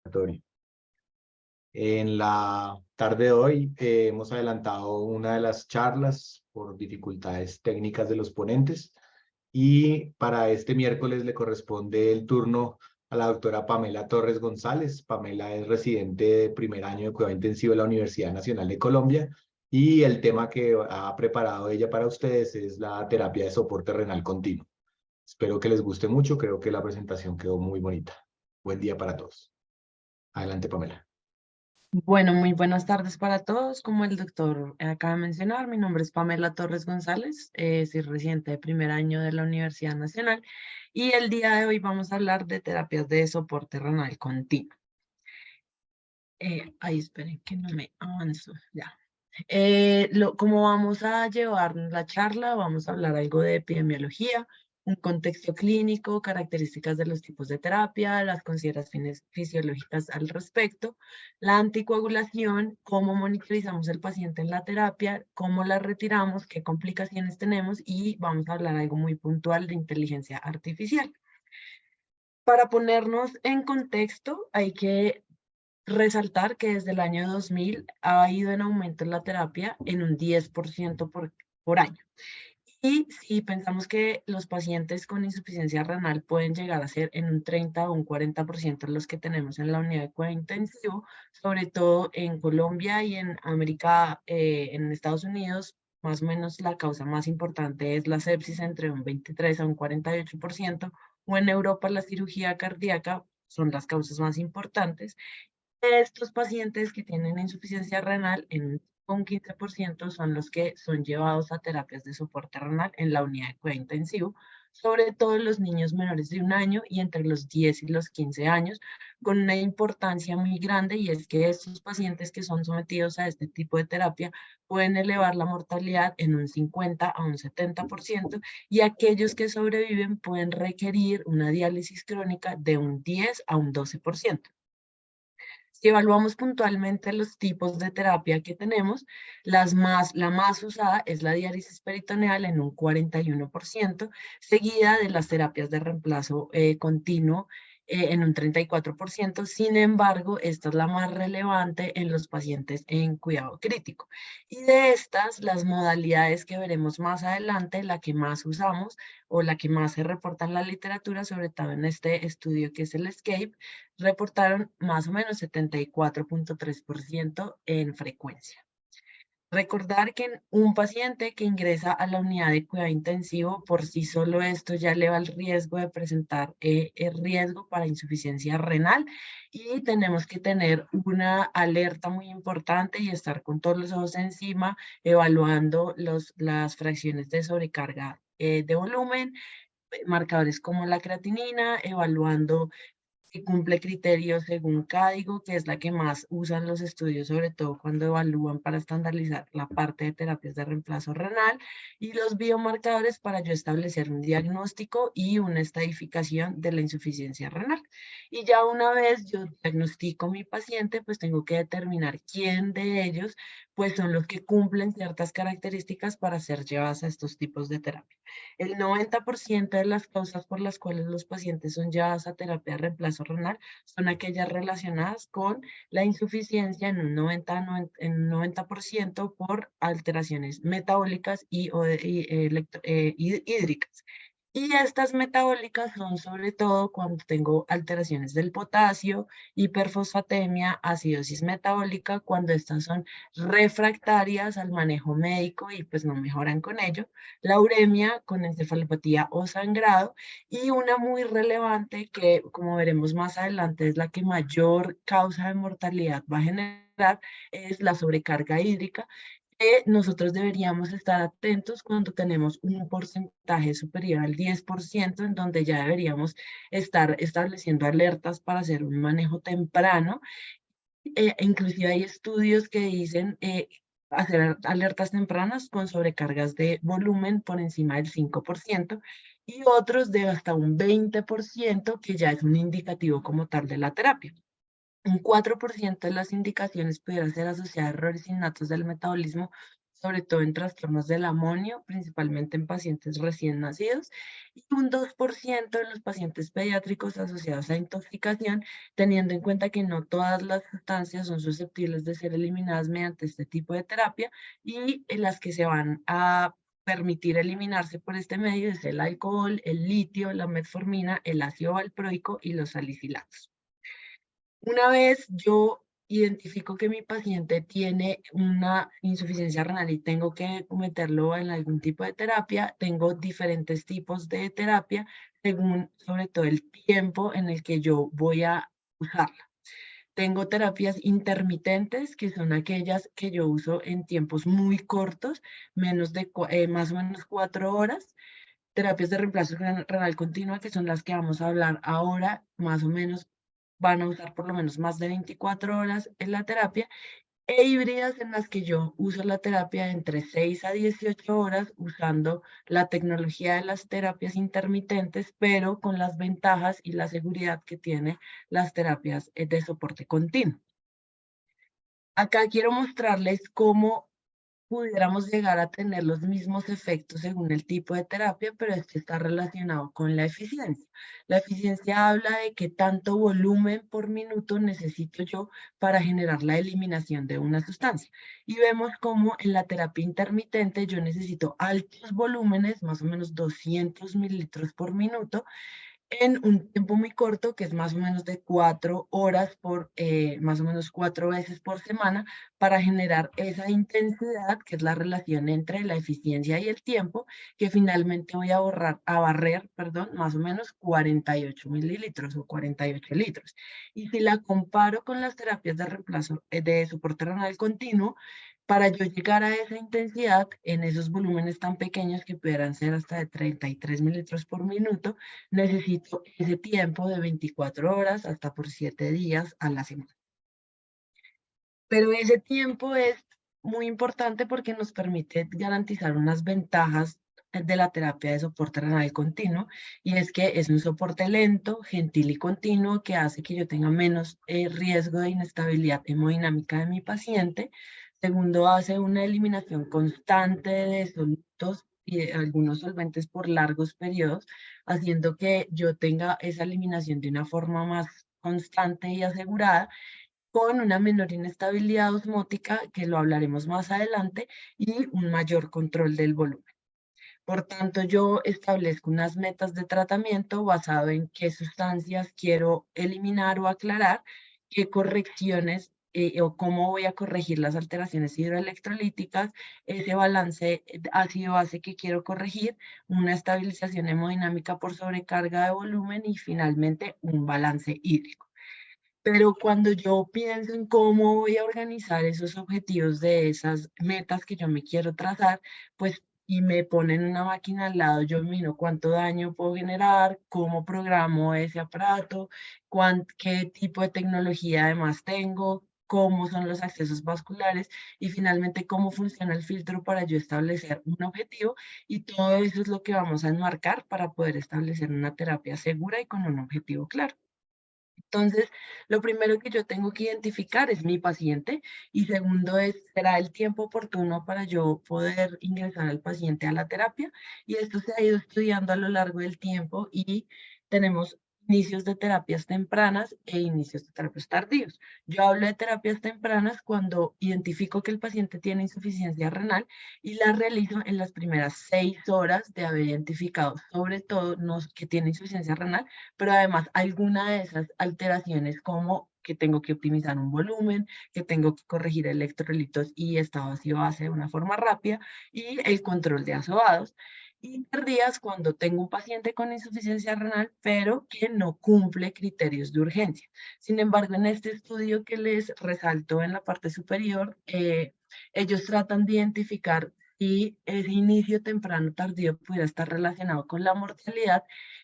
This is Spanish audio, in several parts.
respiratorio. En la tarde de hoy hemos adelantado una de las charlas por dificultades técnicas de los ponentes y para este miércoles le corresponde el turno a la doctora Pamela Torres González. Pamela es residente de primer año de cuidado intensivo de la Universidad Nacional de Colombia y el tema que ha preparado ella para ustedes es la terapia de soporte renal continuo. Espero que les guste mucho, creo que la presentación quedó muy bonita. Buen día para todos. Adelante, Pamela. Bueno, muy buenas tardes para todos. Como el doctor acaba de mencionar, mi nombre es Pamela Torres González, soy residente de primer año de la Universidad Nacional y el día de hoy vamos a hablar de terapias de soporte renal continuo. Ahí esperen que no me avanzo, ya. Cómo vamos a llevar la charla, vamos a hablar algo de epidemiología, un contexto clínico, características de los tipos de terapia, las consideraciones fisiológicas al respecto, la anticoagulación, cómo monitorizamos el paciente en la terapia, cómo la retiramos, qué complicaciones tenemos y vamos a hablar algo muy puntual de inteligencia artificial. Para ponernos en contexto, hay que resaltar que desde el año 2000 ha ido en aumento la terapia en un 10% por año. Y si pensamos que los pacientes con insuficiencia renal pueden llegar a ser en un 30 o un 40% los que tenemos en la unidad de cuidado intensivo, sobre todo en Colombia y en América, en Estados Unidos, más o menos la causa más importante es la sepsis entre un 23 a un 48%, o en Europa la cirugía cardíaca son las causas más importantes. Estos pacientes que tienen insuficiencia renal, en un 15% son los que son llevados a terapias de soporte renal en la unidad de cuidado intensivo, sobre todo los niños menores de un año y entre los 10 y los 15 años, con una importancia muy grande, y es que estos pacientes que son sometidos a este tipo de terapia pueden elevar la mortalidad en un 50 a un 70%, y aquellos que sobreviven pueden requerir una diálisis crónica de un 10 a un 12%. Si evaluamos puntualmente los tipos de terapia que tenemos, la más usada es la diálisis peritoneal en un 41%, seguida de las terapias de reemplazo continuo en un 34%. Sin embargo, esta es la más relevante en los pacientes en cuidado crítico. Y de estas, las modalidades que veremos más adelante, la que más usamos o la que más se reporta en la literatura, sobre todo en este estudio que es el ESCAPE, reportaron más o menos 74.3% en frecuencia. Recordar que en un paciente que ingresa a la unidad de cuidado intensivo, por sí solo esto ya eleva el riesgo de presentar el riesgo para insuficiencia renal, y tenemos que tener una alerta muy importante y estar con todos los ojos encima, evaluando las fracciones de sobrecarga de volumen, marcadores como la creatinina, evaluando si cumple criterios según CADIGO, que es la que más usan los estudios, sobre todo cuando evalúan para estandarizar la parte de terapias de reemplazo renal, y los biomarcadores para yo establecer un diagnóstico y una estadificación de la insuficiencia renal. Y ya una vez yo diagnostico mi paciente, pues tengo que determinar quién de ellos pues son los que cumplen ciertas características para ser llevadas a estos tipos de terapia. El 90% de las causas por las cuales los pacientes son llevados a terapia de reemplazo renal son aquellas relacionadas con la insuficiencia en un 90% por alteraciones metabólicas y hídricas. Y estas metabólicas son sobre todo cuando tengo alteraciones del potasio, hiperfosfatemia, acidosis metabólica, cuando estas son refractarias al manejo médico y pues no mejoran con ello, la uremia con encefalopatía o sangrado, y una muy relevante que, como veremos más adelante, es la que mayor causa de mortalidad va a generar, es la sobrecarga hídrica, que nosotros deberíamos estar atentos cuando tenemos un porcentaje superior al 10%, en donde ya deberíamos estar estableciendo alertas para hacer un manejo temprano. Inclusive hay estudios que dicen hacer alertas tempranas con sobrecargas de volumen por encima del 5%, y otros de hasta un 20%, que ya es un indicativo como tal de la terapia. Un 4% de las indicaciones pudieran ser asociadas a errores innatos del metabolismo, sobre todo en trastornos del amonio, principalmente en pacientes recién nacidos, y un 2% en los pacientes pediátricos asociados a intoxicación, teniendo en cuenta que no todas las sustancias son susceptibles de ser eliminadas mediante este tipo de terapia, y en las que se van a permitir eliminarse por este medio es el alcohol, el litio, la metformina, el ácido valproico y los salicilatos. Una vez yo identifico que mi paciente tiene una insuficiencia renal y tengo que meterlo en algún tipo de terapia, tengo diferentes tipos de terapia según sobre todo el tiempo en el que yo voy a usarla. Tengo terapias intermitentes, que son aquellas que yo uso en tiempos muy cortos, más o menos 4 horas. Terapias de reemplazo renal continua, que son las que vamos a hablar ahora, más o menos van a usar por lo menos más de 24 horas en la terapia, e híbridas en las que yo uso la terapia entre 6 a 18 horas usando la tecnología de las terapias intermitentes, pero con las ventajas y la seguridad que tiene las terapias de soporte continuo. Acá quiero mostrarles cómo pudiéramos llegar a tener los mismos efectos según el tipo de terapia, pero esto está relacionado con la eficiencia. La eficiencia habla de qué tanto volumen por minuto necesito yo para generar la eliminación de una sustancia. Y vemos cómo en la terapia intermitente yo necesito altos volúmenes, más o menos 200 mililitros por minuto, en un tiempo muy corto, que es más o menos de 4 horas más o menos 4 veces por semana, para generar esa intensidad, que es la relación entre la eficiencia y el tiempo, que finalmente voy a barrer, perdón, más o menos 48 mililitros o 48 litros. Y si la comparo con las terapias de reemplazo de soporte renal continuo, para yo llegar a esa intensidad en esos volúmenes tan pequeños que pudieran ser hasta de 33 mililitros por minuto, necesito ese tiempo de 24 horas hasta por 7 días a la semana. Pero ese tiempo es muy importante porque nos permite garantizar unas ventajas de la terapia de soporte renal continuo, y es que es un soporte lento, gentil y continuo que hace que yo tenga menos riesgo de inestabilidad hemodinámica de mi paciente. Segundo, hace una eliminación constante de solutos y de algunos solventes por largos periodos, haciendo que yo tenga esa eliminación de una forma más constante y asegurada, con una menor inestabilidad osmótica, que lo hablaremos más adelante, y un mayor control del volumen. Por tanto, yo establezco unas metas de tratamiento basado en qué sustancias quiero eliminar o aclarar, qué correcciones o cómo voy a corregir las alteraciones hidroelectrolíticas, ese balance ácido-base que quiero corregir, una estabilización hemodinámica por sobrecarga de volumen y finalmente un balance hídrico. Pero cuando yo pienso en cómo voy a organizar esos objetivos de esas metas que yo me quiero trazar, pues y me ponen una máquina al lado, yo miro cuánto daño puedo generar, cómo programo ese aparato, qué tipo de tecnología además tengo, cómo son los accesos vasculares y finalmente cómo funciona el filtro para yo establecer un objetivo, y todo eso es lo que vamos a enmarcar para poder establecer una terapia segura y con un objetivo claro. Entonces, lo primero que yo tengo que identificar es mi paciente, y segundo será el tiempo oportuno para yo poder ingresar al paciente a la terapia. Y esto se ha ido estudiando a lo largo del tiempo y tenemos inicios de terapias tempranas e inicios de terapias tardíos. Yo hablo de terapias tempranas cuando identifico que el paciente tiene insuficiencia renal y la realizo en las primeras 6 horas de haber identificado, sobre todo que tiene insuficiencia renal, pero además alguna de esas alteraciones como que tengo que optimizar un volumen, que tengo que corregir electrolitos y estado ácido-base de una forma rápida, y el control de azoados. Y tardías cuando tengo un paciente con insuficiencia renal, pero que no cumple criterios de urgencia. Sin embargo, en este estudio que les resalto en la parte superior, ellos tratan de identificar si ese inicio temprano tardío pudiera estar relacionado con la mortalidad,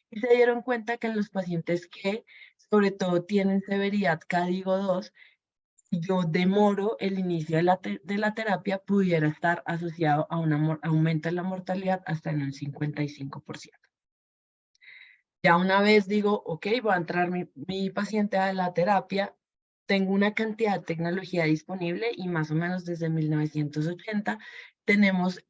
y se dieron cuenta que en los pacientes que sobre todo tienen severidad CADIGO 2, si yo demoro el inicio de la terapia, pudiera estar asociado a un aumento en la mortalidad hasta en un 55%. Ya una vez digo, ok, voy a entrar mi paciente a la terapia, tengo una cantidad de tecnología disponible y más o menos desde 1980 tenemos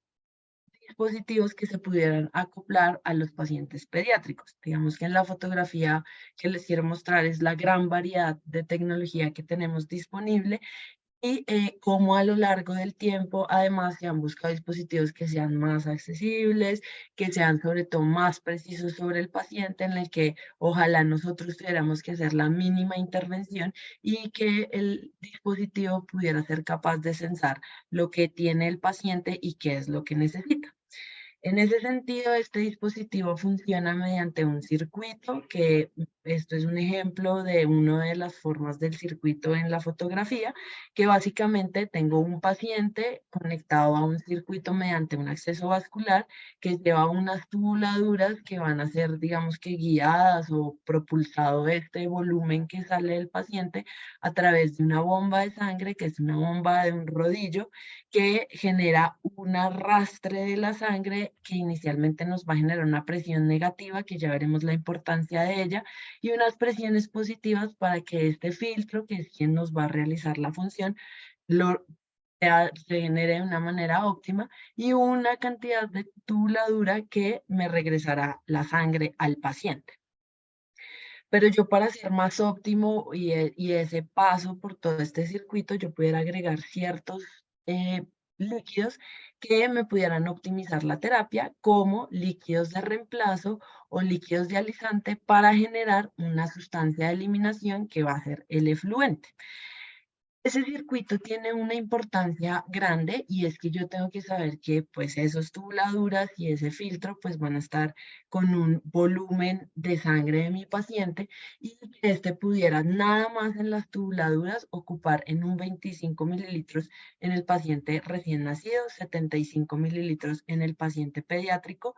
dispositivos que se pudieran acoplar a los pacientes pediátricos. Digamos que en la fotografía que les quiero mostrar es la gran variedad de tecnología que tenemos disponible y cómo a lo largo del tiempo, además, se han buscado dispositivos que sean más accesibles, que sean sobre todo más precisos sobre el paciente, en el que ojalá nosotros tuviéramos que hacer la mínima intervención y que el dispositivo pudiera ser capaz de sensar lo que tiene el paciente y qué es lo que necesita. En ese sentido, este dispositivo funciona mediante un circuito, que esto es un ejemplo de una de las formas del circuito en la fotografía, que básicamente tengo un paciente conectado a un circuito mediante un acceso vascular que lleva unas tubuladuras que van a ser, digamos que guiadas o propulsado este volumen que sale del paciente a través de una bomba de sangre, que es una bomba de un rodillo, que genera un arrastre de la sangre que inicialmente nos va a generar una presión negativa, que ya veremos la importancia de ella, y unas presiones positivas para que este filtro, que es quien nos va a realizar la función, lo se genere de una manera óptima y una cantidad de tubuladura que me regresará la sangre al paciente. Pero yo para ser más óptimo y ese paso por todo este circuito, yo pudiera agregar ciertos líquidos que me pudieran optimizar la terapia, como líquidos de reemplazo o líquidos de alisante para generar una sustancia de eliminación que va a ser el efluente. Ese circuito tiene una importancia grande y es que yo tengo que saber que pues esos tubuladuras y ese filtro pues van a estar con un volumen de sangre de mi paciente y que este pudiera nada más en las tubuladuras ocupar en un 25 mililitros en el paciente recién nacido, 75 mililitros en el paciente pediátrico,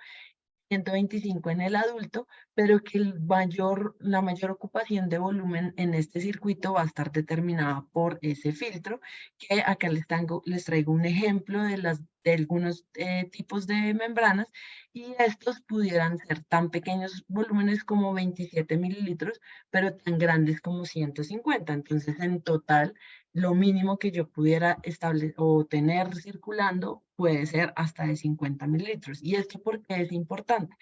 125 en el adulto, pero que la mayor ocupación de volumen en este circuito va a estar determinada por ese filtro, que acá les traigo un ejemplo de algunos tipos de membranas, y estos pudieran ser tan pequeños volúmenes como 27 mililitros, pero tan grandes como 150. Entonces, en total, lo mínimo que yo pudiera establecer o tener circulando puede ser hasta de 50 mililitros. ¿Y esto por qué es importante?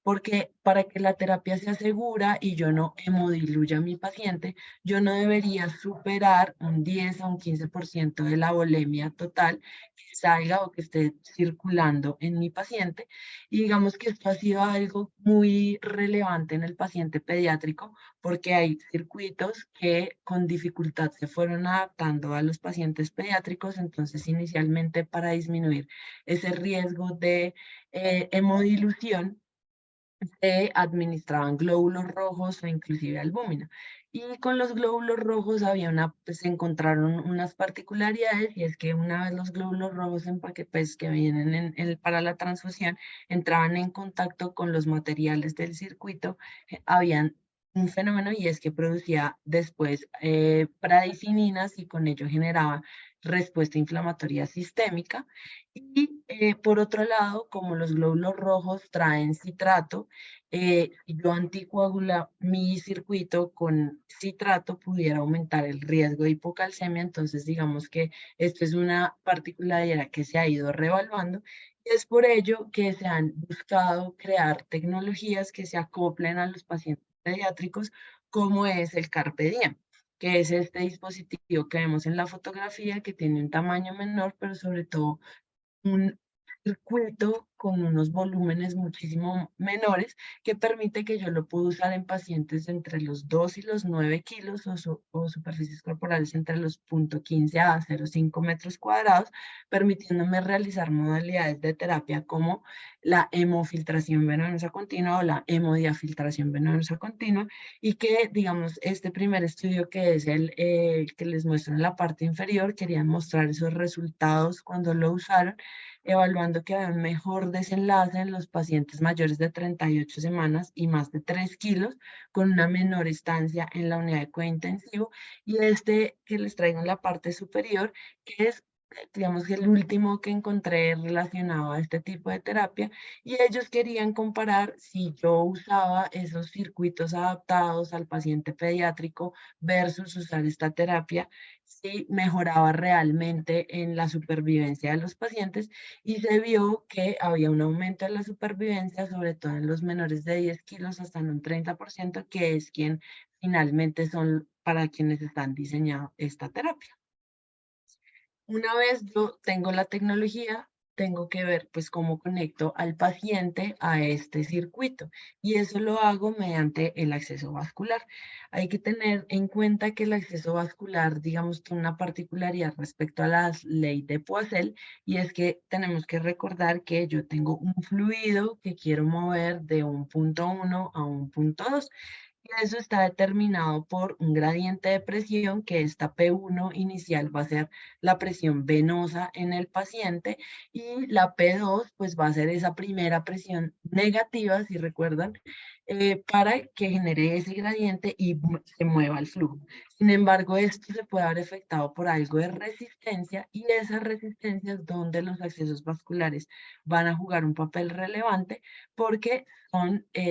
Porque para que la terapia sea segura y yo no hemodiluya a mi paciente, yo no debería superar un 10 o un 15% de la volemia total que salga o que esté circulando en mi paciente. Y digamos que esto ha sido algo muy relevante en el paciente pediátrico porque hay circuitos que con dificultad se fueron adaptando a los pacientes pediátricos, entonces inicialmente para disminuir ese riesgo de hemodilución se administraban glóbulos rojos o inclusive albúmina. Y con los glóbulos rojos pues, se encontraron unas particularidades, y es que una vez los glóbulos rojos pues, que vienen para la transfusión entraban en contacto con los materiales del circuito, habían un fenómeno, y es que producía después pradicininas y con ello generaba respuesta inflamatoria sistémica. Y por otro lado, como los glóbulos rojos traen citrato, yo anticoagula mi circuito con citrato pudiera aumentar el riesgo de hipocalcemia. Entonces, digamos que esto es una particularidad que se ha ido reevaluando y es por ello que se han buscado crear tecnologías que se acoplen a los pacientes pediátricos, como es el Carpe Diem, que es este dispositivo que vemos en la fotografía, que tiene un tamaño menor, pero sobre todo un circuito con unos volúmenes muchísimo menores, que permite que yo lo pueda usar en pacientes entre los 2 y los 9 kilos o superficies corporales entre los 0,15 a 0,5 metros cuadrados, permitiéndome realizar modalidades de terapia como la hemofiltración venosa continua o la hemodiafiltración venosa continua, y que, digamos, este primer estudio, que es el que les muestro en la parte inferior, querían mostrar esos resultados cuando lo usaron, evaluando que había un mejor desenlace en los pacientes mayores de 38 semanas y más de 3 kilos, con una menor estancia en la unidad de cuidado intensivo. Y este que les traigo en la parte superior, que es digamos que el último que encontré relacionado a este tipo de terapia, y ellos querían comparar si yo usaba esos circuitos adaptados al paciente pediátrico versus usar esta terapia, si mejoraba realmente en la supervivencia de los pacientes, y se vio que había un aumento en la supervivencia, sobre todo en los menores de 10 kilos hasta en un 30%, que es quien finalmente son para quienes están diseñando esta terapia. Una vez yo tengo la tecnología, tengo que ver pues cómo conecto al paciente a este circuito, y eso lo hago mediante el acceso vascular. Hay que tener en cuenta que el acceso vascular, digamos, tiene una particularidad respecto a la ley de Poiseuille, y es que tenemos que recordar que yo tengo un fluido que quiero mover de un punto 1 a un punto 2. Y eso está determinado por un gradiente de presión, que esta P1 inicial va a ser la presión venosa en el paciente, y la P2 pues va a ser esa primera presión negativa, si recuerdan, para que genere ese gradiente y se mueva el flujo. Sin embargo, esto se puede haber afectado por algo de resistencia, y esa resistencia es donde los accesos vasculares van a jugar un papel relevante, porque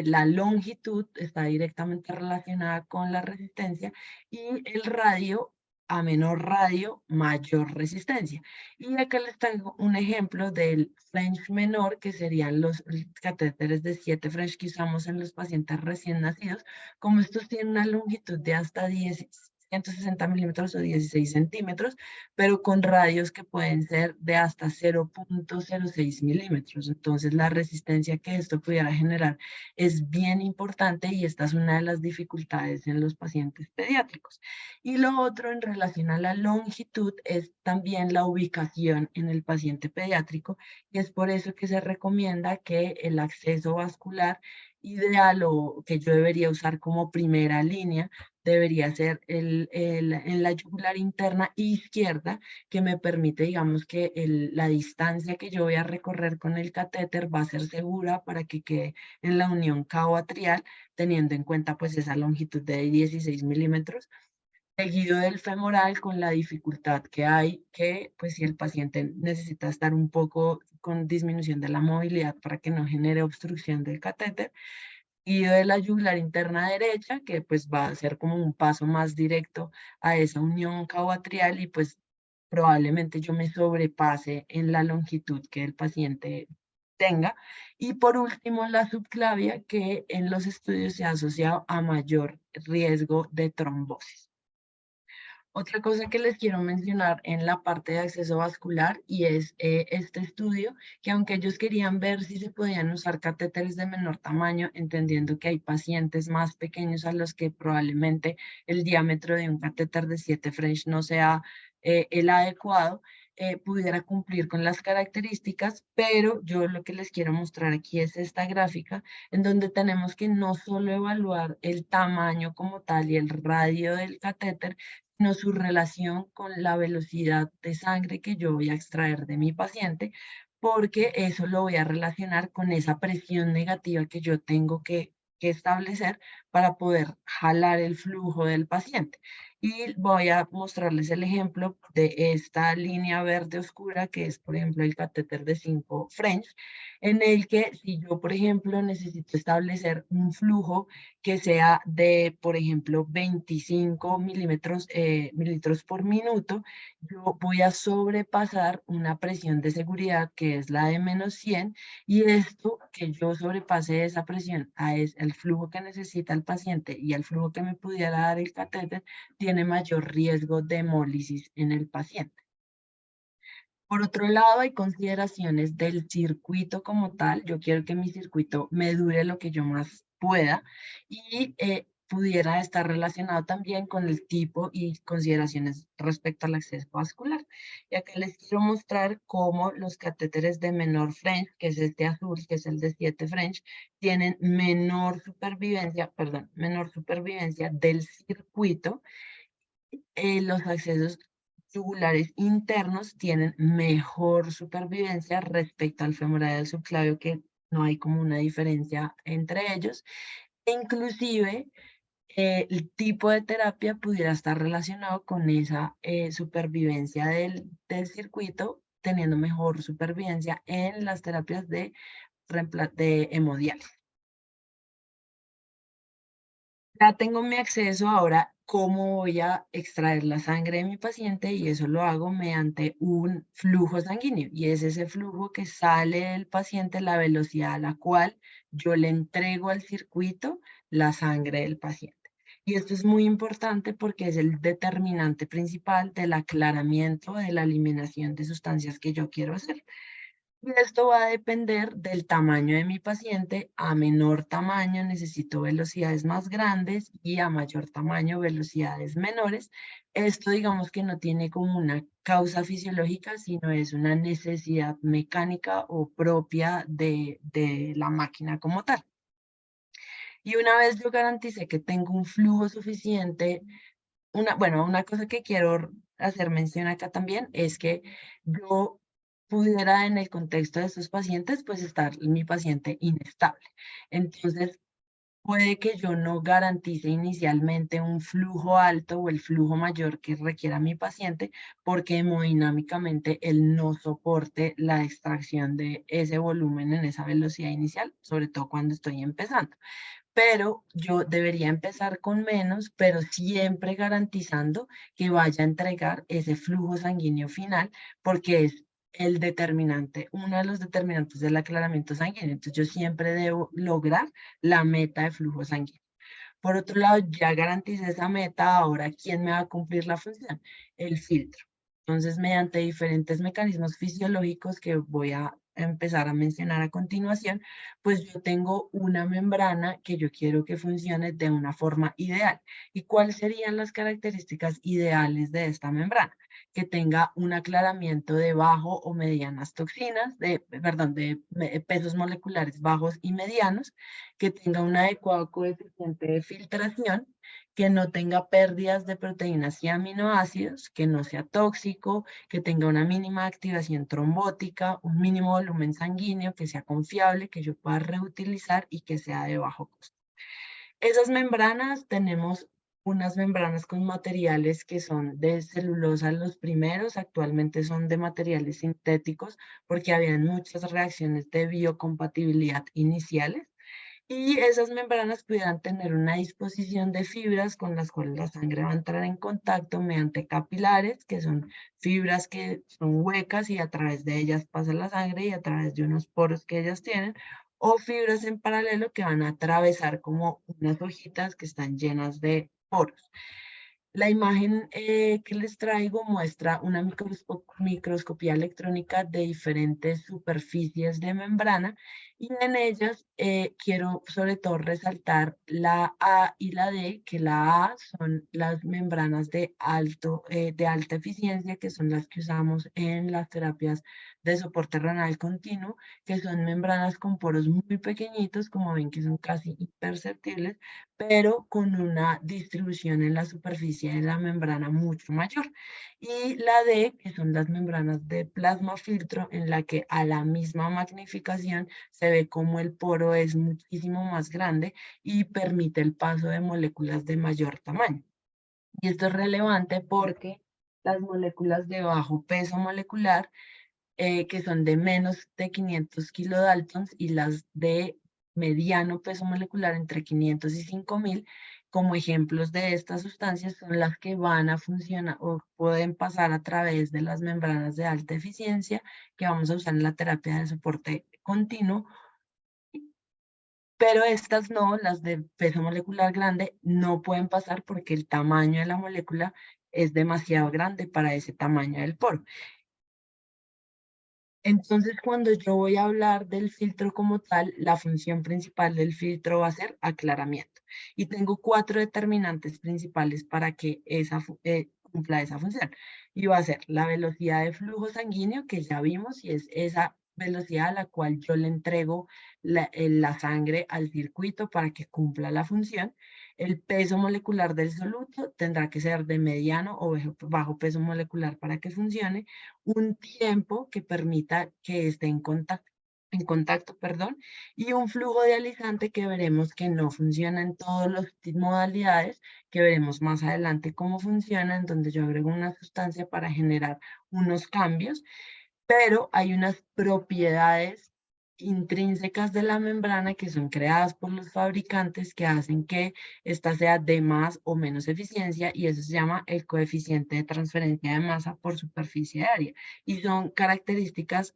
la longitud está directamente relacionada con la resistencia, y el radio, a menor radio, mayor resistencia. Y acá les traigo un ejemplo del French menor, que serían los catéteres de 7 French que usamos en los pacientes recién nacidos. Como estos tienen una longitud de hasta 160 milímetros o 16 centímetros, pero con radios que pueden ser de hasta 0,06 milímetros. Entonces, la resistencia que esto pudiera generar es bien importante, y esta es una de las dificultades en los pacientes pediátricos. Y lo otro en relación a la longitud es también la ubicación en el paciente pediátrico, y es por eso que se recomienda que el acceso vascular ideal, o que yo debería usar como primera línea, debería ser en la yugular interna izquierda, que me permite, digamos, que la distancia que yo voy a recorrer con el catéter va a ser segura para que quede en la unión cabo-atrial, teniendo en cuenta pues esa longitud de 16 milímetros, seguido del femoral, con la dificultad que hay, que pues si el paciente necesita estar un poco con disminución de la movilidad para que no genere obstrucción del catéter, y de la yugular interna derecha, que pues va a ser como un paso más directo a esa unión cabo-atrial, y pues probablemente yo me sobrepase en la longitud que el paciente tenga. Y por último, la subclavia, que en los estudios se ha asociado a mayor riesgo de trombosis. Otra cosa que les quiero mencionar en la parte de acceso vascular, y es este estudio, que aunque ellos querían ver si se podían usar catéteres de menor tamaño, entendiendo que hay pacientes más pequeños a los que probablemente el diámetro de un catéter de 7 French no sea el adecuado, pudiera cumplir con las características, pero yo lo que les quiero mostrar aquí es esta gráfica, en donde tenemos que no solo evaluar el tamaño como tal y el radio del catéter, sino su relación con la velocidad de sangre que yo voy a extraer de mi paciente, porque eso lo voy a relacionar con esa presión negativa que yo tengo que establecer para poder jalar el flujo del paciente. Y voy a mostrarles el ejemplo de esta línea verde oscura, que es, por ejemplo, el catéter de 5 French, en el que si yo, por ejemplo, necesito establecer un flujo que sea de, por ejemplo, 25 mililitros por minuto, yo voy a sobrepasar una presión de seguridad que es la de -100, y esto, que yo sobrepase esa presión el flujo que necesita el paciente y el flujo que me pudiera dar el catéter, tiene mayor riesgo de hemólisis en el paciente. Por otro lado, hay consideraciones del circuito como tal. Yo quiero que mi circuito me dure lo que yo más pueda, y pudiera estar relacionado también con el tipo y consideraciones respecto al acceso vascular. Y acá les quiero mostrar cómo los catéteres de menor French, que es este azul, que es el de 7 French, tienen menor supervivencia del circuito. Los accesos yugulares internos tienen mejor supervivencia respecto al femoral y al subclavio, que no hay como una diferencia entre ellos. E inclusive el tipo de terapia pudiera estar relacionado con esa supervivencia del circuito, teniendo mejor supervivencia en las terapias de hemodiálisis. Ya tengo mi acceso ahora, cómo voy a extraer la sangre de mi paciente y eso lo hago mediante un flujo sanguíneo y es ese flujo que sale del paciente, la velocidad a la cual yo le entrego al circuito la sangre del paciente. Y esto es muy importante porque es el determinante principal del aclaramiento, de la eliminación de sustancias que yo quiero hacer. Y esto va a depender del tamaño de mi paciente. A menor tamaño necesito velocidades más grandes y a mayor tamaño velocidades menores. Esto digamos que no tiene como una causa fisiológica, sino es una necesidad mecánica o propia de la máquina como tal. Y una vez yo garanticé que tengo un flujo suficiente, bueno, una cosa que quiero hacer mención acá también es que yo pudiera en el contexto de estos pacientes, pues estar mi paciente inestable. Entonces, puede que yo no garantice inicialmente un flujo alto o el flujo mayor que requiera mi paciente, porque hemodinámicamente él no soporte la extracción de ese volumen en esa velocidad inicial, sobre todo cuando estoy empezando, pero yo debería empezar con menos, pero siempre garantizando que vaya a entregar ese flujo sanguíneo final, porque es el determinante, uno de los determinantes del aclaramiento sanguíneo. Entonces yo siempre debo lograr la meta de flujo sanguíneo. Por otro lado, ya garanticé esa meta, ahora ¿quién me va a cumplir la función? El filtro. Entonces, mediante diferentes mecanismos fisiológicos que voy a empezar a mencionar a continuación, pues yo tengo una membrana que yo quiero que funcione de una forma ideal. ¿Y cuáles serían las características ideales de esta membrana? Que tenga un aclaramiento de bajo o medianas toxinas, perdón, pesos moleculares bajos y medianos, que tenga un adecuado coeficiente de filtración, que no tenga pérdidas de proteínas y aminoácidos, que no sea tóxico, que tenga una mínima activación trombótica, un mínimo volumen sanguíneo, que sea confiable, que yo pueda reutilizar y que sea de bajo costo. Esas membranas, tenemos unas membranas con materiales que son de celulosa los primeros, actualmente son de materiales sintéticos porque habían muchas reacciones de biocompatibilidad iniciales. Y esas membranas pudieran tener una disposición de fibras con las cuales la sangre va a entrar en contacto mediante capilares, que son fibras que son huecas y a través de ellas pasa la sangre y a través de unos poros que ellas tienen, o fibras en paralelo que van a atravesar como unas hojitas que están llenas de poros. La imagen que les traigo muestra una microscopía electrónica de diferentes superficies de membrana y en ellas quiero sobre todo resaltar la A y la D, que la A son las membranas de alta eficiencia, que son las que usamos en las terapias de soporte renal continuo, que son membranas con poros muy pequeñitos, como ven que son casi imperceptibles, pero con una distribución en la superficie de la membrana mucho mayor. Y la D, que son las membranas de plasma filtro, en la que a la misma magnificación se ve como el poro es muchísimo más grande y permite el paso de moléculas de mayor tamaño. Y esto es relevante porque las moléculas de bajo peso molecular, que son de menos de 500 kilodaltons, y las de mediano peso molecular entre 500 y 5000, como ejemplos de estas sustancias, son las que van a funcionar o pueden pasar a través de las membranas de alta eficiencia que vamos a usar en la terapia de soporte continuo, pero estas no, las de peso molecular grande, no pueden pasar porque el tamaño de la molécula es demasiado grande para ese tamaño del poro. Entonces, cuando yo voy a hablar del filtro como tal, la función principal del filtro va a ser aclaramiento. Y tengo 4 determinantes principales para que cumpla esa función. Y va a ser la velocidad de flujo sanguíneo, que ya vimos, y es esa velocidad a la cual yo le entrego la sangre al circuito para que cumpla la función. El peso molecular del soluto tendrá que ser de mediano o bajo peso molecular para que funcione, un tiempo que permita que esté en contacto. en contacto, perdón, y un flujo dializante que veremos que no funciona en todas las modalidades, que veremos más adelante cómo funciona, en donde yo agrego una sustancia para generar unos cambios, pero hay unas propiedades intrínsecas de la membrana que son creadas por los fabricantes que hacen que ésta sea de más o menos eficiencia, y eso se llama el coeficiente de transferencia de masa por superficie de área, y son características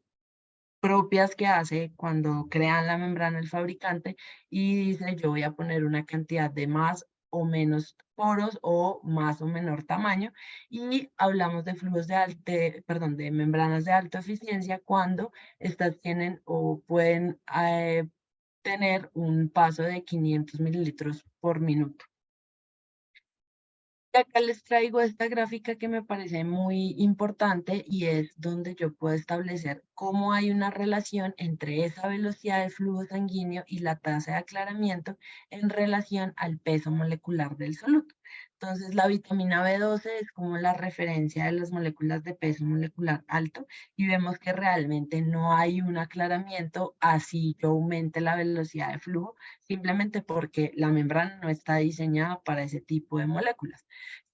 propias que hace cuando crean la membrana el fabricante y dice yo voy a poner una cantidad de más o menos poros o más o menor tamaño, y hablamos de flujos perdón, de membranas de alta eficiencia cuando estas tienen o pueden tener un paso de 500 mililitros por minuto. Y acá les traigo esta gráfica que me parece muy importante y es donde yo puedo establecer cómo hay una relación entre esa velocidad de flujo sanguíneo y la tasa de aclaramiento en relación al peso molecular del soluto. Entonces, la vitamina B12 es como la referencia de las moléculas de peso molecular alto y vemos que realmente no hay un aclaramiento así yo aumente la velocidad de flujo, simplemente porque la membrana no está diseñada para ese tipo de moléculas.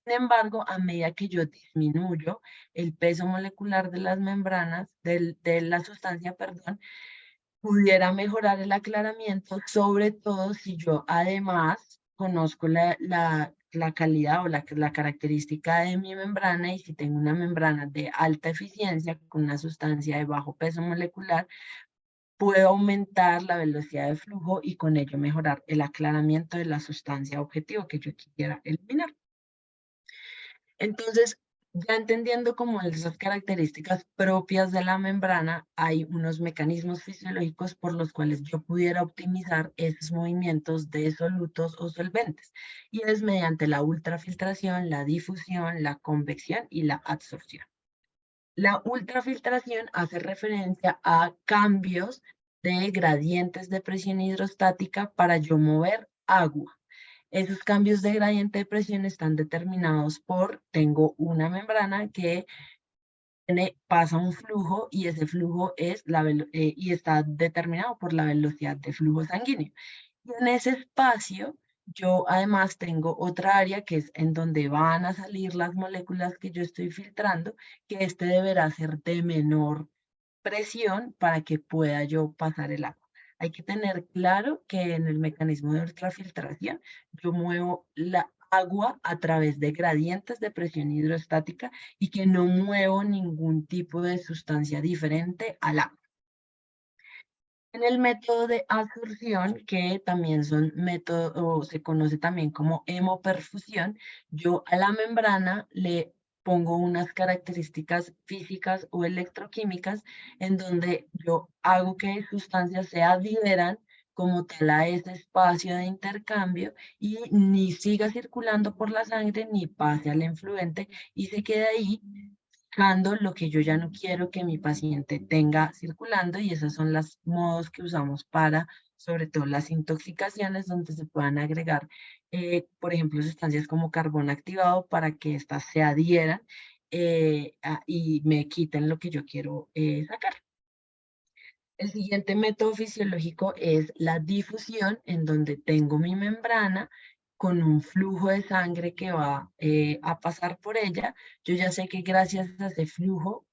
Sin embargo, a medida que yo disminuyo el peso molecular de las membranas, de la sustancia, perdón, pudiera mejorar el aclaramiento, sobre todo si yo además conozco la calidad o la característica de mi membrana, y si tengo una membrana de alta eficiencia con una sustancia de bajo peso molecular, puedo aumentar la velocidad de flujo y con ello mejorar el aclaramiento de la sustancia objetivo que yo quisiera eliminar. Entonces, ya entendiendo como esas características propias de la membrana, hay unos mecanismos fisiológicos por los cuales yo pudiera optimizar esos movimientos de solutos o solventes. Y es mediante la ultrafiltración, la difusión, la convección y la absorción. La ultrafiltración hace referencia a cambios de gradientes de presión hidrostática para yo mover agua. Esos cambios de gradiente de presión están determinados tengo una membrana que pasa un flujo y ese flujo y está determinado por la velocidad de flujo sanguíneo. Y en ese espacio yo además tengo otra área que es en donde van a salir las moléculas que yo estoy filtrando, que este deberá ser de menor presión para que pueda yo pasar el agua. Hay que tener claro que en el mecanismo de ultrafiltración yo muevo la agua a través de gradientes de presión hidrostática y que no muevo ningún tipo de sustancia diferente al agua. En el método de absorción, que también son métodos, o se conoce también como hemoperfusión, yo a la membrana le pongo unas características físicas o electroquímicas en donde yo hago que sustancias se adhieran como tal a ese espacio de intercambio y ni siga circulando por la sangre ni pase al influente y se quede ahí buscando lo que yo ya no quiero que mi paciente tenga circulando, y esos son los modos que usamos para, sobre todo, las intoxicaciones, donde se puedan agregar, por ejemplo, sustancias como carbón activado para que éstas se adhieran y me quiten lo que yo quiero sacar. El siguiente método fisiológico es la difusión, en donde tengo mi membrana con un flujo de sangre que va a pasar por ella. Yo ya sé que gracias a ese flujo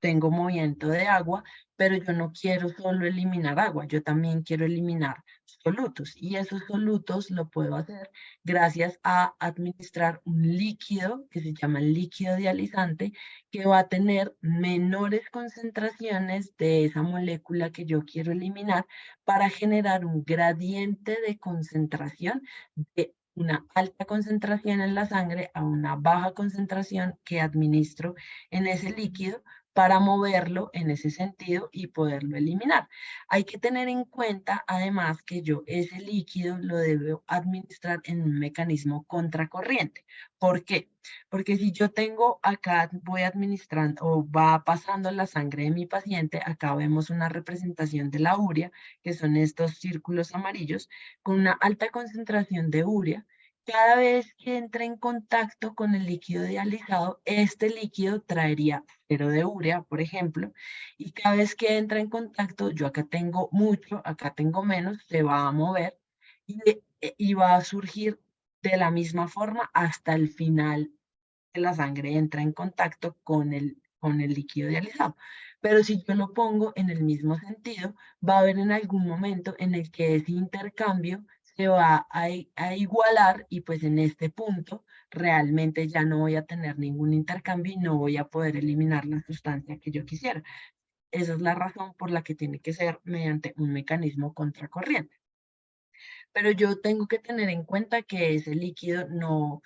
tengo movimiento de agua, pero yo no quiero solo eliminar agua, yo también quiero eliminar solutos, y esos solutos lo puedo hacer gracias a administrar un líquido que se llama líquido dializante, que va a tener menores concentraciones de esa molécula que yo quiero eliminar para generar un gradiente de concentración de una alta concentración en la sangre a una baja concentración que administro en ese líquido para moverlo en ese sentido y poderlo eliminar. Hay que tener en cuenta además que yo ese líquido lo debo administrar en un mecanismo contracorriente. ¿Por qué? Porque si yo tengo acá, voy administrando o va pasando la sangre de mi paciente, acá vemos una representación de la urea, que son estos círculos amarillos, con una alta concentración de urea, cada vez que entra en contacto con el líquido dializado, este líquido traería 0 de urea, por ejemplo, y cada vez que entra en contacto, yo acá tengo mucho, acá tengo menos, se va a mover y va a surgir de la misma forma hasta el final que la sangre entra en contacto con el líquido dializado. Pero si yo lo pongo en el mismo sentido, va a haber en algún momento en el que ese intercambio se va a igualar y pues en este punto realmente ya no voy a tener ningún intercambio y no voy a poder eliminar la sustancia que yo quisiera. Esa es la razón por la que tiene que ser mediante un mecanismo contracorriente. Pero yo tengo que tener en cuenta que ese líquido no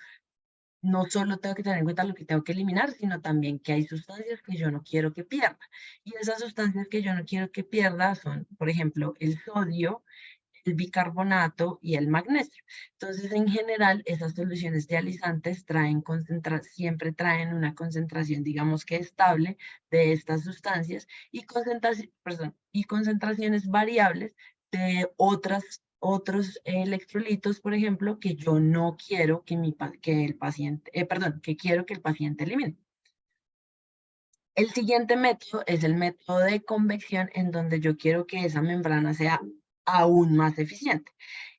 solo tengo que tener en cuenta lo que tengo que eliminar, sino también que hay sustancias que yo no quiero que pierda. Y esas sustancias que yo no quiero que pierda son, por ejemplo, el sodio, el bicarbonato y el magnesio. Entonces, en general, esas soluciones dializantes siempre traen una concentración, digamos que estable de estas sustancias y, y concentraciones variables de otros electrolitos, por ejemplo, que yo no quiero que el paciente, perdón, que quiero que el paciente elimine. El siguiente método es el método de convección, en donde yo quiero que esa membrana sea aún más eficiente.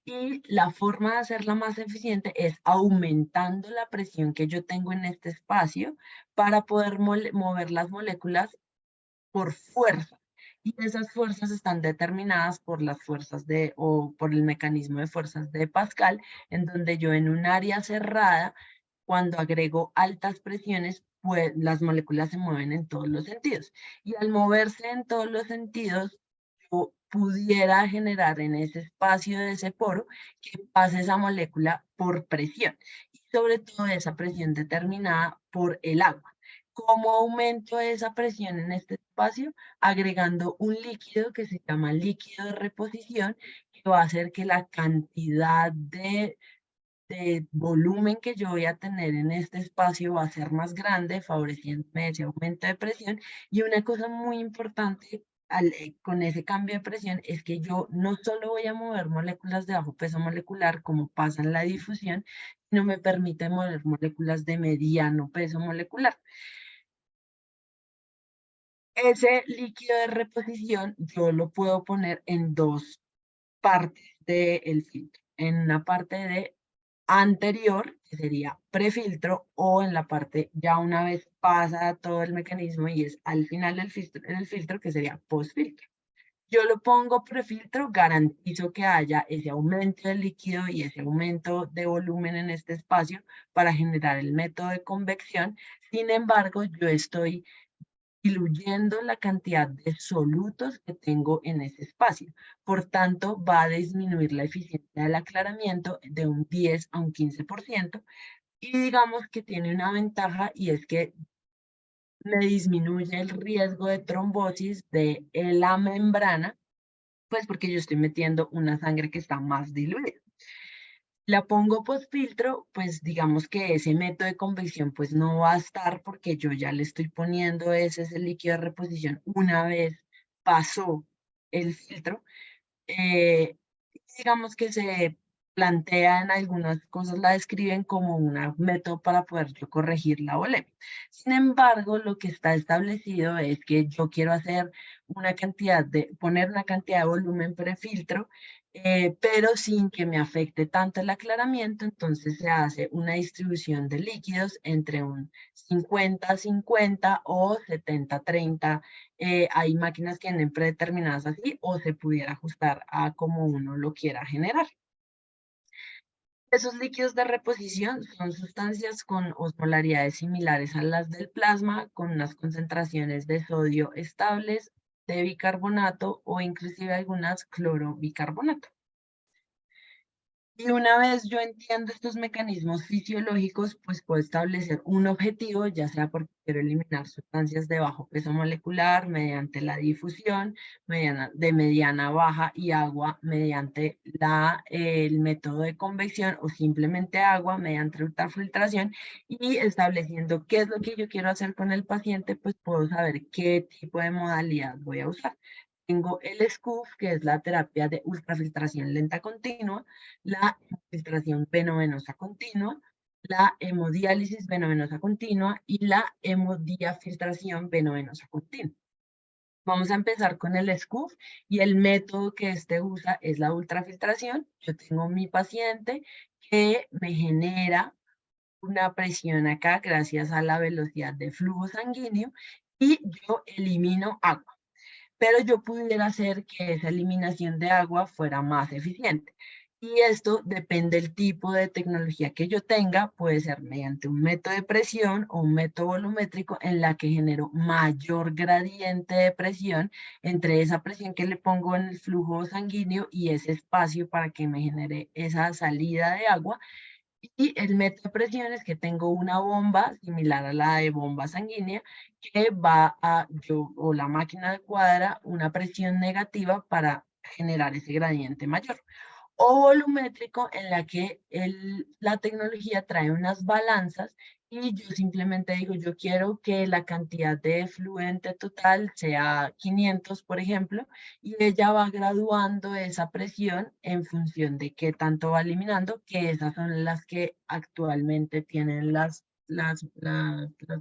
Y la forma de hacerla más eficiente es aumentando la presión que yo tengo en este espacio para poder mover las moléculas por fuerza. Y esas fuerzas están determinadas por las fuerzas o por el mecanismo de fuerzas de Pascal, en donde yo en un área cerrada, cuando agrego altas presiones, pues las moléculas se mueven en todos los sentidos. Y al moverse en todos los sentidos, yo pudiera generar en ese espacio de ese poro que pase esa molécula por presión. Y sobre todo esa presión determinada por el agua. ¿Cómo aumento esa presión en este espacio? Agregando un líquido que se llama líquido de reposición, que va a hacer que la cantidad de volumen que yo voy a tener en este espacio va a ser más grande, favoreciendo ese aumento de presión. Y una cosa muy importante con ese cambio de presión es que yo no solo voy a mover moléculas de bajo peso molecular, como pasa en la difusión, sino me permite mover moléculas de mediano peso molecular. Ese líquido de reposición yo lo puedo poner en dos partes del filtro. En una parte de anterior, que sería prefiltro, o en la parte ya una vez pasa todo el mecanismo y es al final del filtro, que sería postfiltro. Yo lo pongo prefiltro, garantizo que haya ese aumento de líquido y ese aumento de volumen en este espacio para generar el método de convección. Sin embargo, yo estoy diluyendo la cantidad de solutos que tengo en ese espacio. Por tanto, va a disminuir la eficiencia del aclaramiento de un 10 a un 15%, y digamos que tiene una ventaja y es que me disminuye el riesgo de trombosis de la membrana, pues porque yo estoy metiendo una sangre que está más diluida. La pongo post filtro, pues digamos que ese método de convección pues no va a estar porque yo ya le estoy poniendo ese líquido de reposición una vez pasó el filtro. Eh, digamos que se plantea en algunas cosas, la describen como un método para poder yo corregir la volemia. Sin embargo, lo que está establecido es que yo quiero hacer poner una cantidad de volumen prefiltro, pero sin que me afecte tanto el aclaramiento. Entonces se hace una distribución de líquidos entre un 50-50 o 70-30. Hay máquinas que vienen predeterminadas así o se pudiera ajustar a como uno lo quiera generar. Esos líquidos de reposición son sustancias con osmolaridades similares a las del plasma, con unas concentraciones de sodio estables, de bicarbonato o inclusive algunas clorobicarbonato. Y una vez yo entiendo estos mecanismos fisiológicos, pues puedo establecer un objetivo, ya sea porque quiero eliminar sustancias de bajo peso molecular mediante la difusión, de mediana baja y agua mediante el método de convección, o simplemente agua mediante ultrafiltración, y estableciendo qué es lo que yo quiero hacer con el paciente, pues puedo saber qué tipo de modalidad voy a usar. Tengo el SCUF, que es la terapia de ultrafiltración lenta continua, la filtración venovenosa continua, la hemodiálisis venovenosa continua y la hemodiafiltración venovenosa continua. Vamos a empezar con el SCUF y el método que este usa es la ultrafiltración. Yo tengo mi paciente que me genera una presión acá gracias a la velocidad de flujo sanguíneo y yo elimino agua. Pero yo pudiera hacer que esa eliminación de agua fuera más eficiente. Y esto depende del tipo de tecnología que yo tenga, puede ser mediante un método de presión o un método volumétrico en la que genero mayor gradiente de presión entre esa presión que le pongo en el flujo sanguíneo y ese espacio para que me genere esa salida de agua. Y el método de presión es que tengo una bomba similar a la de bomba sanguínea que va a, o la máquina de cuadra, una presión negativa para generar ese gradiente mayor. O volumétrico en la que la tecnología trae unas balanzas y yo simplemente digo, yo quiero que la cantidad de fluente total sea 500, por ejemplo, y ella va graduando esa presión en función de qué tanto va eliminando, que esas son las que actualmente tienen las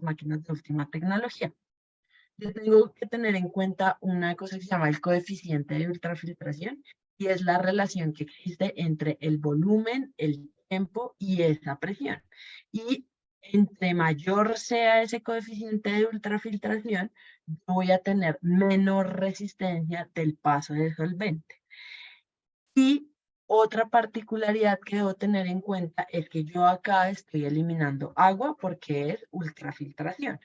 máquinas de última tecnología. Yo tengo que tener en cuenta una cosa que se llama el coeficiente de ultrafiltración y es la relación que existe entre el volumen, el tiempo y esa presión. Y entre mayor sea ese coeficiente de ultrafiltración, voy a tener menor resistencia del paso del solvente. Y otra particularidad que debo tener en cuenta es que yo acá estoy eliminando agua porque es ultrafiltración.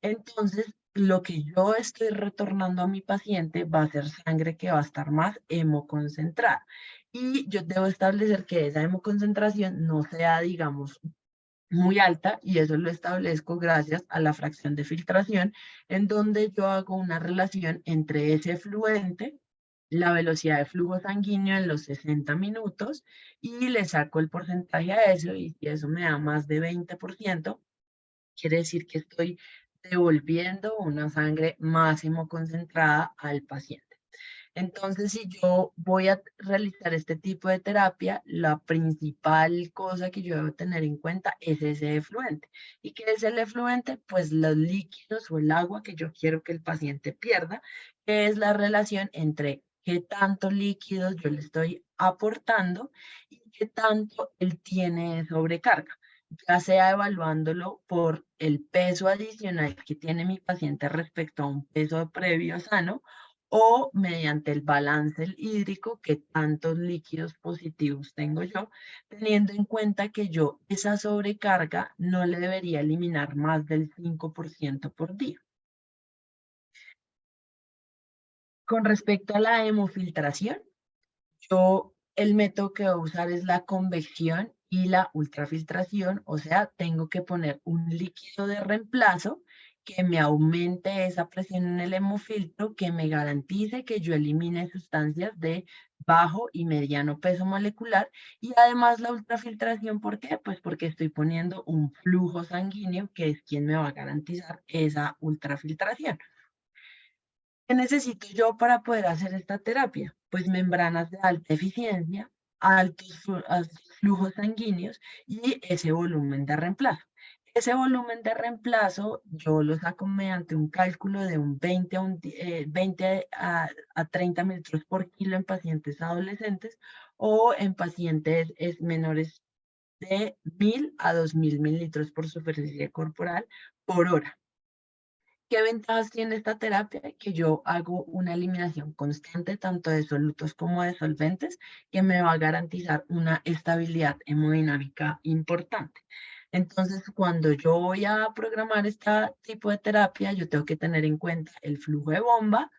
Entonces, lo que yo estoy retornando a mi paciente va a ser sangre que va a estar más hemoconcentrada. Y yo debo establecer que esa hemoconcentración no sea, digamos, muy alta, y eso lo establezco gracias a la fracción de filtración, en donde yo hago una relación entre ese fluente, la velocidad de flujo sanguíneo en los 60 minutos, y le saco el porcentaje a eso, y si eso me da más de 20%, quiere decir que estoy devolviendo una sangre más hemoconcentrada al paciente. Entonces, si yo voy a realizar este tipo de terapia, la principal cosa que yo debo tener en cuenta es ese efluente. ¿Y qué es el efluente? Pues los líquidos o el agua que yo quiero que el paciente pierda, que es la relación entre qué tanto líquido yo le estoy aportando y qué tanto él tiene de sobrecarga, ya sea evaluándolo por el peso adicional que tiene mi paciente respecto a un peso previo sano o mediante el balance hídrico, que tantos líquidos positivos tengo yo, teniendo en cuenta que yo esa sobrecarga no le debería eliminar más del 5% por día. Con respecto a la hemofiltración, el método que voy a usar es la convección y la ultrafiltración, o sea, tengo que poner un líquido de reemplazo que me aumente esa presión en el hemofiltro, que me garantice que yo elimine sustancias de bajo y mediano peso molecular, y además la ultrafiltración, ¿por qué? Pues porque estoy poniendo un flujo sanguíneo que es quien me va a garantizar esa ultrafiltración. ¿Qué necesito yo para poder hacer esta terapia? Pues membranas de alta eficiencia, altos flujos sanguíneos y ese volumen de reemplazo. Ese volumen de reemplazo yo lo saco mediante un cálculo de un 20 a 30 mililitros por kilo en pacientes adolescentes o en pacientes menores de 1000 a 2000 mililitros por superficie corporal por hora. ¿Qué ventajas tiene esta terapia? Que yo hago una eliminación constante tanto de solutos como de solventes, que me va a garantizar una estabilidad hemodinámica importante. Entonces, cuando yo voy a programar este tipo de terapia, yo tengo que tener en cuenta el flujo de bomba,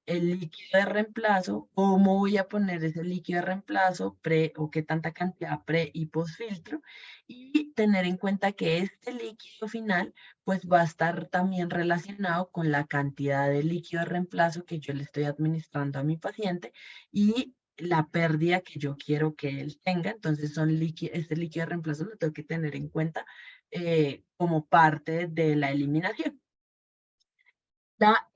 el líquido de reemplazo, cómo voy a poner ese líquido de reemplazo, pre o qué tanta cantidad pre y post filtro, y tener en cuenta que este líquido final pues va a estar también relacionado con la cantidad de líquido de reemplazo que yo le estoy administrando a mi paciente y la pérdida que yo quiero que él tenga. Entonces, este líquido de reemplazo lo tengo que tener en cuenta como parte de la eliminación. La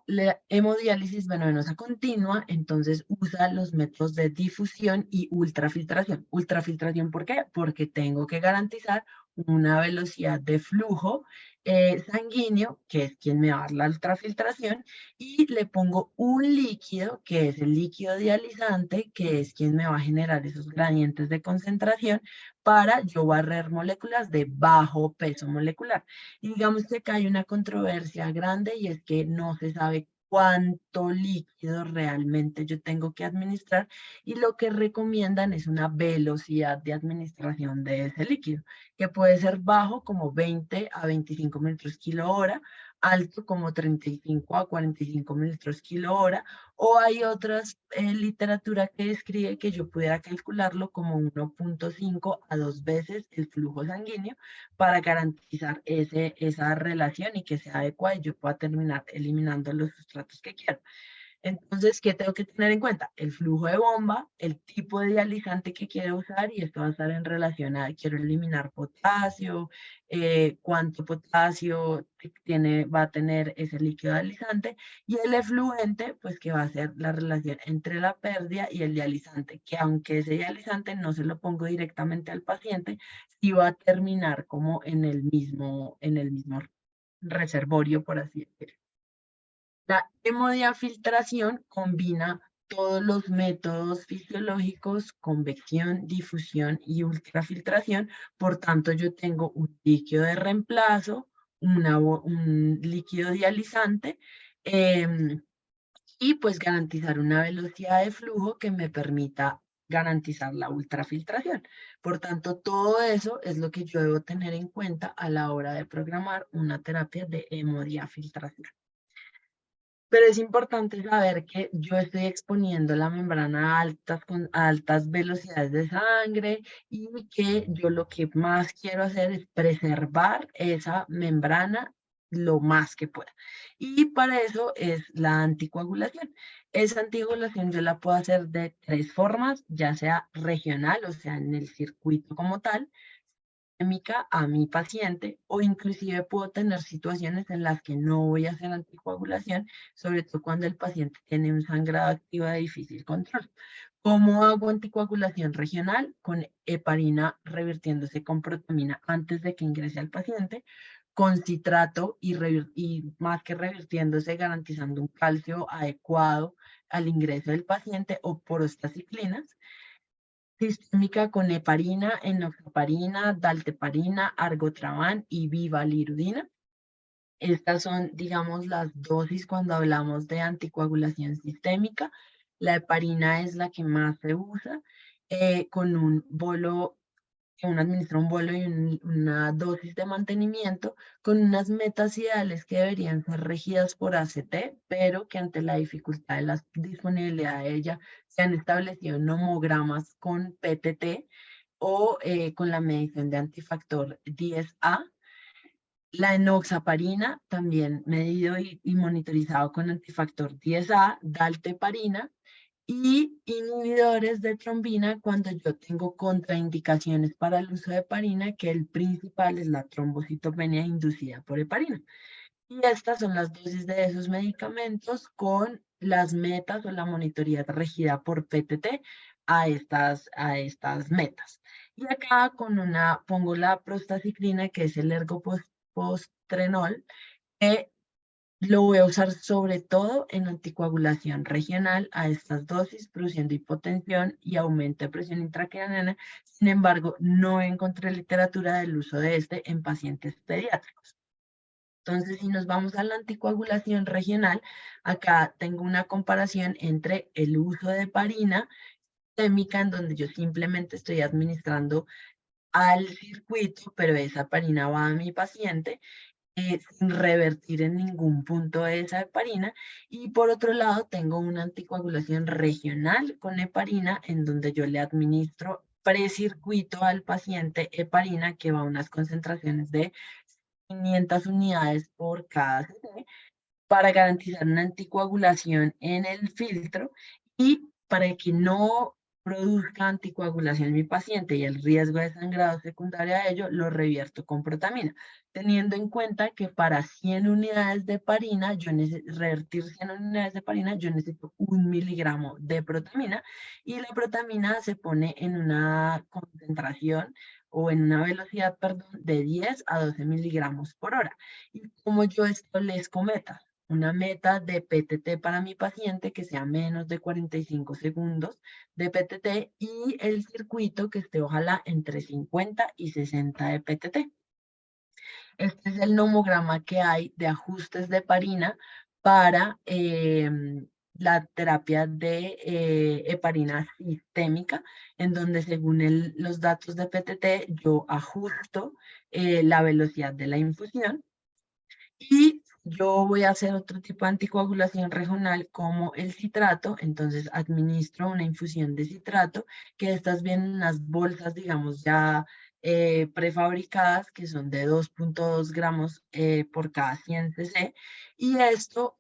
La hemodiálisis venosa continua, entonces usa los métodos de difusión y ultrafiltración. Ultrafiltración, ¿por qué? Porque tengo que garantizar una velocidad de flujo sanguíneo, que es quien me va a dar la ultrafiltración, y le pongo un líquido, que es el líquido dializante, que es quien me va a generar esos gradientes de concentración para yo barrer moléculas de bajo peso molecular. Y digamos que acá hay una controversia grande y es que no se sabe cuánto líquido realmente yo tengo que administrar y lo que recomiendan es una velocidad de administración de ese líquido, que puede ser bajo como 20 a 25 metros kilo hora, alto como 35 a 45 metros kilo hora, o hay otras literatura que describe que yo pudiera calcularlo como 1.5 a 2 veces el flujo sanguíneo para garantizar esa relación y que sea adecuada y yo pueda terminar eliminando los sustratos que quiero. Entonces, ¿qué tengo que tener en cuenta? El flujo de bomba, el tipo de dializante que quiero usar y esto va a estar en relación a, quiero eliminar potasio, cuánto potasio va a tener ese líquido dializante y el efluente, pues que va a ser la relación entre la pérdida y el dializante, que aunque ese dializante no se lo pongo directamente al paciente, sí va a terminar como en el mismo reservorio, por así decirlo. La hemodiafiltración combina todos los métodos fisiológicos, convección, difusión y ultrafiltración. Por tanto, yo tengo un líquido de reemplazo, un líquido dializante y pues garantizar una velocidad de flujo que me permita garantizar la ultrafiltración. Por tanto, todo eso es lo que yo debo tener en cuenta a la hora de programar una terapia de hemodiafiltración. Pero es importante saber que yo estoy exponiendo la membrana a altas velocidades de sangre y que yo lo que más quiero hacer es preservar esa membrana lo más que pueda. Y para eso es la anticoagulación. Esa anticoagulación yo la puedo hacer de tres formas, ya sea regional, o sea, en el circuito como tal, a mi paciente o inclusive puedo tener situaciones en las que no voy a hacer anticoagulación, sobre todo cuando el paciente tiene un sangrado activo de difícil control. ¿Cómo hago anticoagulación regional? Con heparina revirtiéndose con protamina antes de que ingrese al paciente, con citrato y más que revirtiéndose, garantizando un calcio adecuado al ingreso del paciente o por prostaciclinas sistémica con heparina, enoxaparina, dalteparina, argotraban y vivalirudina. Estas son, digamos, las dosis cuando hablamos de anticoagulación sistémica. La heparina es la que más se usa con un bolo que uno administra un vuelo y una dosis de mantenimiento con unas metas ideales que deberían ser regidas por ACT, pero que ante la dificultad de la disponibilidad de ella se han establecido nomogramas con PTT o con la medición de antifactor 10A. La enoxaparina, también medido y monitorizado con antifactor 10A, dalteparina, y inhibidores de trombina cuando yo tengo contraindicaciones para el uso de heparina, que el principal es la trombocitopenia inducida por heparina. Y estas son las dosis de esos medicamentos con las metas o la monitoría regida por PTT a estas metas. Y acá pongo la prostaciclina, que es el ergopostrenol, que lo voy a usar sobre todo en anticoagulación regional a estas dosis, produciendo hipotensión y aumento de presión intracraniana. Sin embargo, no encontré literatura del uso de este en pacientes pediátricos. Entonces, si nos vamos a la anticoagulación regional, acá tengo una comparación entre el uso de heparina sistémica, en donde yo simplemente estoy administrando al circuito, pero esa heparina va a mi paciente, sin revertir en ningún punto esa heparina. Y por otro lado, tengo una anticoagulación regional con heparina, en donde yo le administro precircuito al paciente heparina, que va a unas concentraciones de 500 unidades por cada cc, para garantizar una anticoagulación en el filtro y para que no produzca anticoagulación en mi paciente y el riesgo de sangrado secundario a ello, lo revierto con protamina, teniendo en cuenta que para 100 unidades de heparina, revertir 100 unidades de heparina, yo necesito 1 miligramo de protamina, y la protamina se pone en una concentración o en una velocidad, perdón, de 10 a 12 miligramos por hora. Y como yo establezco metas, una meta de PTT para mi paciente que sea menos de 45 segundos de PTT, y el circuito que esté ojalá entre 50 y 60 de PTT. Este es el nomograma que hay de ajustes de heparina para la terapia de heparina sistémica, en donde según los datos de PTT yo ajusto la velocidad de la infusión, y yo voy a hacer otro tipo de anticoagulación regional como el citrato. Entonces administro una infusión de citrato, que estas vienen en unas bolsas, digamos, ya prefabricadas, que son de 2.2 gramos por cada 100 cc. Y esto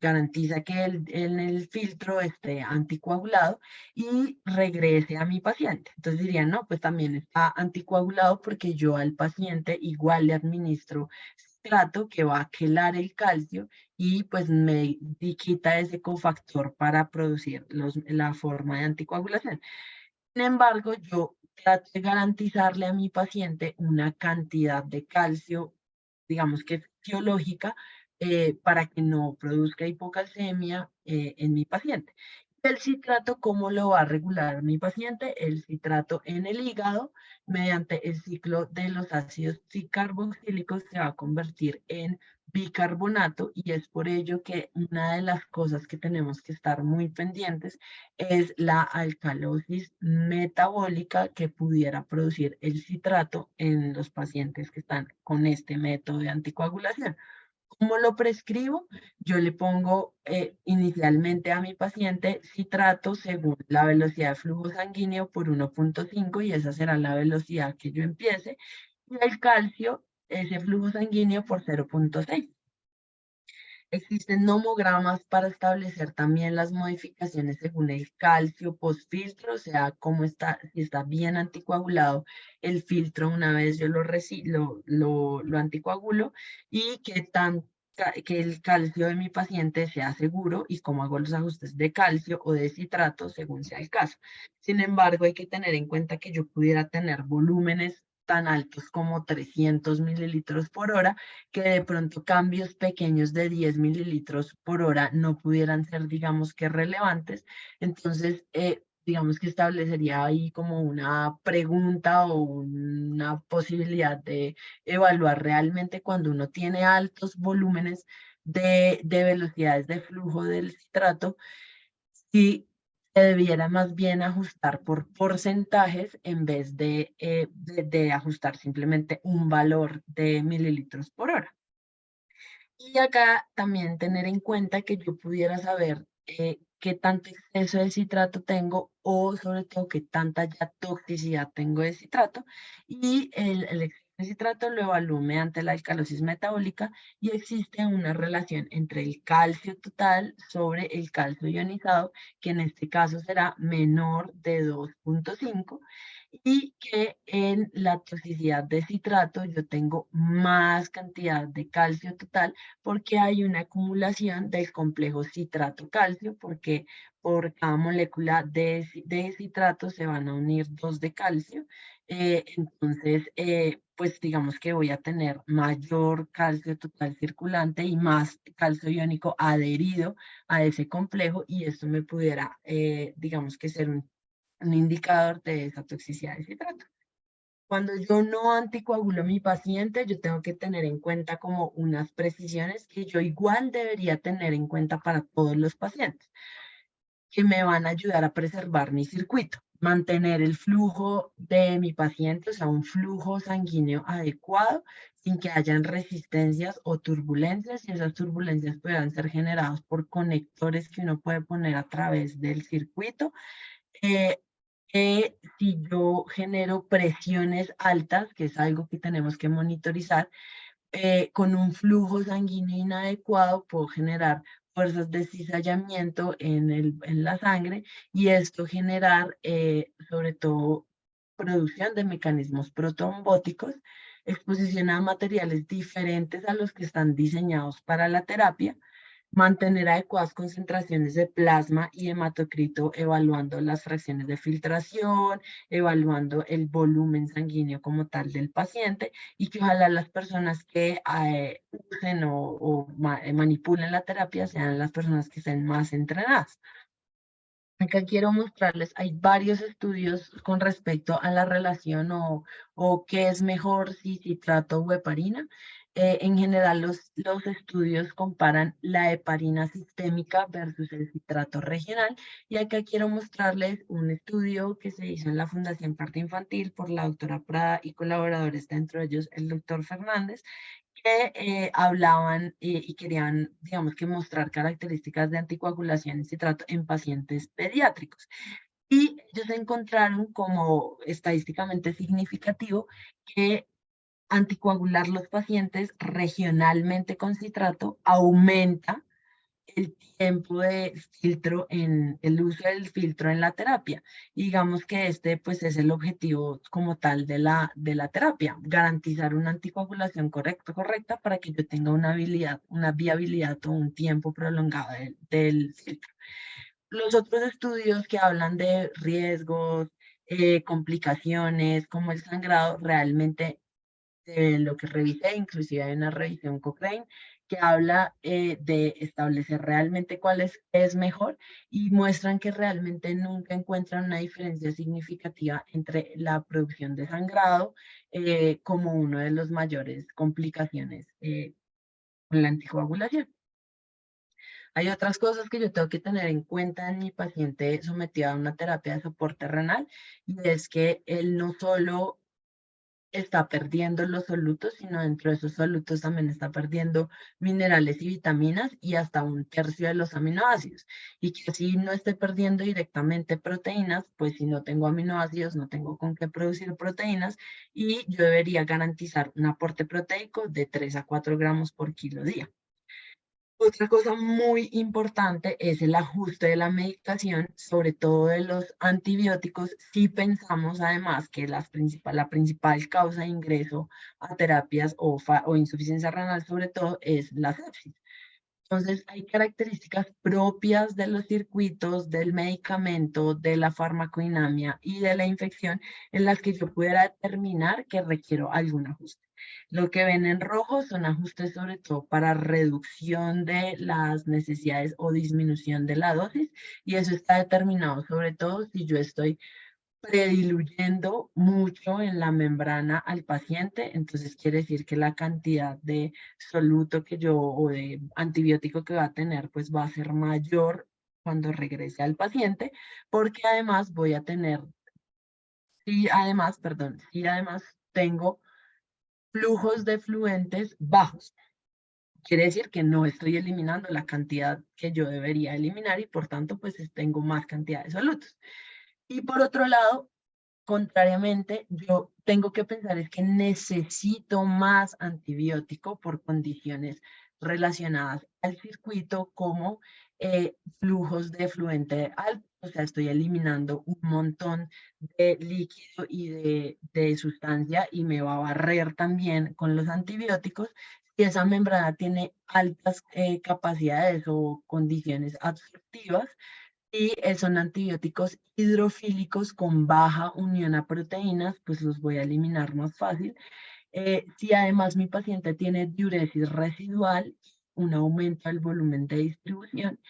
garantiza que en el filtro esté anticoagulado y regrese a mi paciente. Entonces dirían, no, pues también está anticoagulado porque yo al paciente igual le administro citrato que va a quelar el calcio y pues me quita ese cofactor para producir la forma de anticoagulación. Sin embargo, yo trato de garantizarle a mi paciente una cantidad de calcio, digamos que fisiológica, para que no produzca hipocalcemia en mi paciente. El citrato, ¿cómo lo va a regular mi paciente? El citrato en el hígado, mediante el ciclo de los ácidos carboxílicos, se va a convertir en bicarbonato, y es por ello que una de las cosas que tenemos que estar muy pendientes es la alcalosis metabólica que pudiera producir el citrato en los pacientes que están con este método de anticoagulación. ¿Cómo lo prescribo? Yo le pongo inicialmente a mi paciente citrato según la velocidad de flujo sanguíneo por 1.5, y esa será la velocidad que yo empiece, y el calcio, ese flujo sanguíneo por 0.6. Existen nomogramas para establecer también las modificaciones según el calcio postfiltro, o sea, cómo está, si está bien anticoagulado el filtro una vez yo lo anticoagulo, y que el calcio de mi paciente sea seguro, y cómo hago los ajustes de calcio o de citrato según sea el caso. Sin embargo, hay que tener en cuenta que yo pudiera tener volúmenes tan altos como 300 mililitros por hora, que de pronto cambios pequeños de 10 mililitros por hora no pudieran ser, digamos, que relevantes. Entonces, digamos que establecería ahí como una pregunta o una posibilidad de evaluar realmente cuando uno tiene altos volúmenes de velocidades de flujo del citrato, si se debiera más bien ajustar por porcentajes en vez de ajustar simplemente un valor de mililitros por hora. Y acá también tener en cuenta que yo pudiera saber qué tanto exceso de citrato tengo, o sobre todo qué tanta ya toxicidad tengo de citrato, y el exceso de citrato lo evalúo mediante la alcalosis metabólica, y existe una relación entre el calcio total sobre el calcio ionizado, que en este caso será menor de 2.5, y que en la toxicidad de citrato yo tengo más cantidad de calcio total, porque hay una acumulación del complejo citrato-calcio, porque por cada molécula de citrato se van a unir dos de calcio. Entonces, pues digamos que voy a tener mayor calcio total circulante y más calcio iónico adherido a ese complejo, y esto me pudiera, digamos que ser un indicador de esa toxicidad de citrato. Cuando yo no anticoagulo a mi paciente, yo tengo que tener en cuenta como unas precisiones que yo igual debería tener en cuenta para todos los pacientes, que me van a ayudar a preservar mi circuito, mantener el flujo de mi paciente, o sea, un flujo sanguíneo adecuado, sin que hayan resistencias o turbulencias, y esas turbulencias puedan ser generadas por conectores que uno puede poner a través del circuito. Eh, si yo genero presiones altas, que es algo que tenemos que monitorizar, con un flujo sanguíneo inadecuado puedo generar fuerzas de cizallamiento en la sangre y esto generar sobre todo producción de mecanismos protrombóticos, exposición a materiales diferentes a los que están diseñados para la terapia, mantener adecuadas concentraciones de plasma y hematocrito, evaluando las fracciones de filtración, evaluando el volumen sanguíneo como tal del paciente, y que ojalá las personas que usen manipulen la terapia sean las personas que estén más entrenadas. Acá quiero mostrarles, hay varios estudios con respecto a la relación o qué es mejor si citrato o heparina. En general, los estudios comparan la heparina sistémica versus el citrato regional. Y acá quiero mostrarles un estudio que se hizo en la Fundación Parto Infantil por la doctora Prada y colaboradores, dentro de ellos el doctor Fernández, que hablaban y querían, digamos, que mostrar características de anticoagulación y citrato en pacientes pediátricos. Y ellos encontraron como estadísticamente significativo que anticoagular los pacientes regionalmente con citrato aumenta el tiempo de filtro en el uso del filtro en la terapia. Y digamos que este pues es el objetivo como tal de la terapia, garantizar una anticoagulación correcta para que yo tenga una viabilidad o un tiempo prolongado del filtro. Los otros estudios que hablan de riesgos, complicaciones como el sangrado, realmente lo que revisé, inclusive hay una revisión Cochrane que habla de establecer realmente cuál es mejor, y muestran que realmente nunca encuentran una diferencia significativa entre la producción de sangrado como uno de los mayores complicaciones con la anticoagulación. Hay otras cosas que yo tengo que tener en cuenta en mi paciente sometido a una terapia de soporte renal, y es que él no solo está perdiendo los solutos, sino dentro de esos solutos también está perdiendo minerales y vitaminas y hasta un tercio de los aminoácidos. Y que si no esté perdiendo directamente proteínas, pues si no tengo aminoácidos, no tengo con qué producir proteínas, y yo debería garantizar un aporte proteico de 3 a 4 gramos por kilo día. Otra cosa muy importante es el ajuste de la medicación, sobre todo de los antibióticos, si pensamos además que la principal causa de ingreso a terapias o insuficiencia renal sobre todo es la sepsis. Entonces, hay características propias de los circuitos, del medicamento, de la farmacodinamia y de la infección en las que yo pudiera determinar que requiero algún ajuste. Lo que ven en rojo son ajustes sobre todo para reducción de las necesidades o disminución de la dosis, y eso está determinado sobre todo si yo estoy prediluyendo mucho en la membrana al paciente, entonces quiere decir que la cantidad de soluto que yo o de antibiótico que va a tener pues va a ser mayor cuando regrese al paciente, porque además voy a tener, si además tengo flujos de fluentes bajos. Quiere decir que no estoy eliminando la cantidad que yo debería eliminar y por tanto pues tengo más cantidad de solutos. Y por otro lado, contrariamente, yo tengo que pensar es que necesito más antibiótico por condiciones relacionadas al circuito como flujos de fluente alto, o sea, estoy eliminando un montón de líquido y de sustancia y me va a barrer también con los antibióticos. Si esa membrana tiene altas capacidades o condiciones absortivas, y son antibióticos hidrofílicos con baja unión a proteínas, pues los voy a eliminar más fácil. Si además mi paciente tiene diuresis residual, un aumento del volumen de distribución.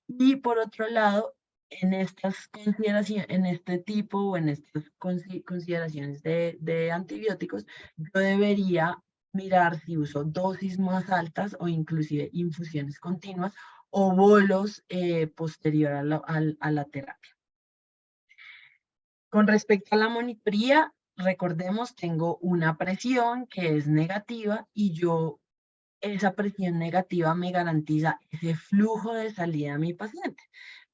Y por otro lado, en estas consideraciones, en este tipo o en estas consideraciones de antibióticos, yo debería mirar si uso dosis más altas o inclusive infusiones continuas o bolos posterior a la terapia. Con respecto a la monitoría, recordemos, tengo una presión que es negativa y esa presión negativa me garantiza ese flujo de salida a mi paciente,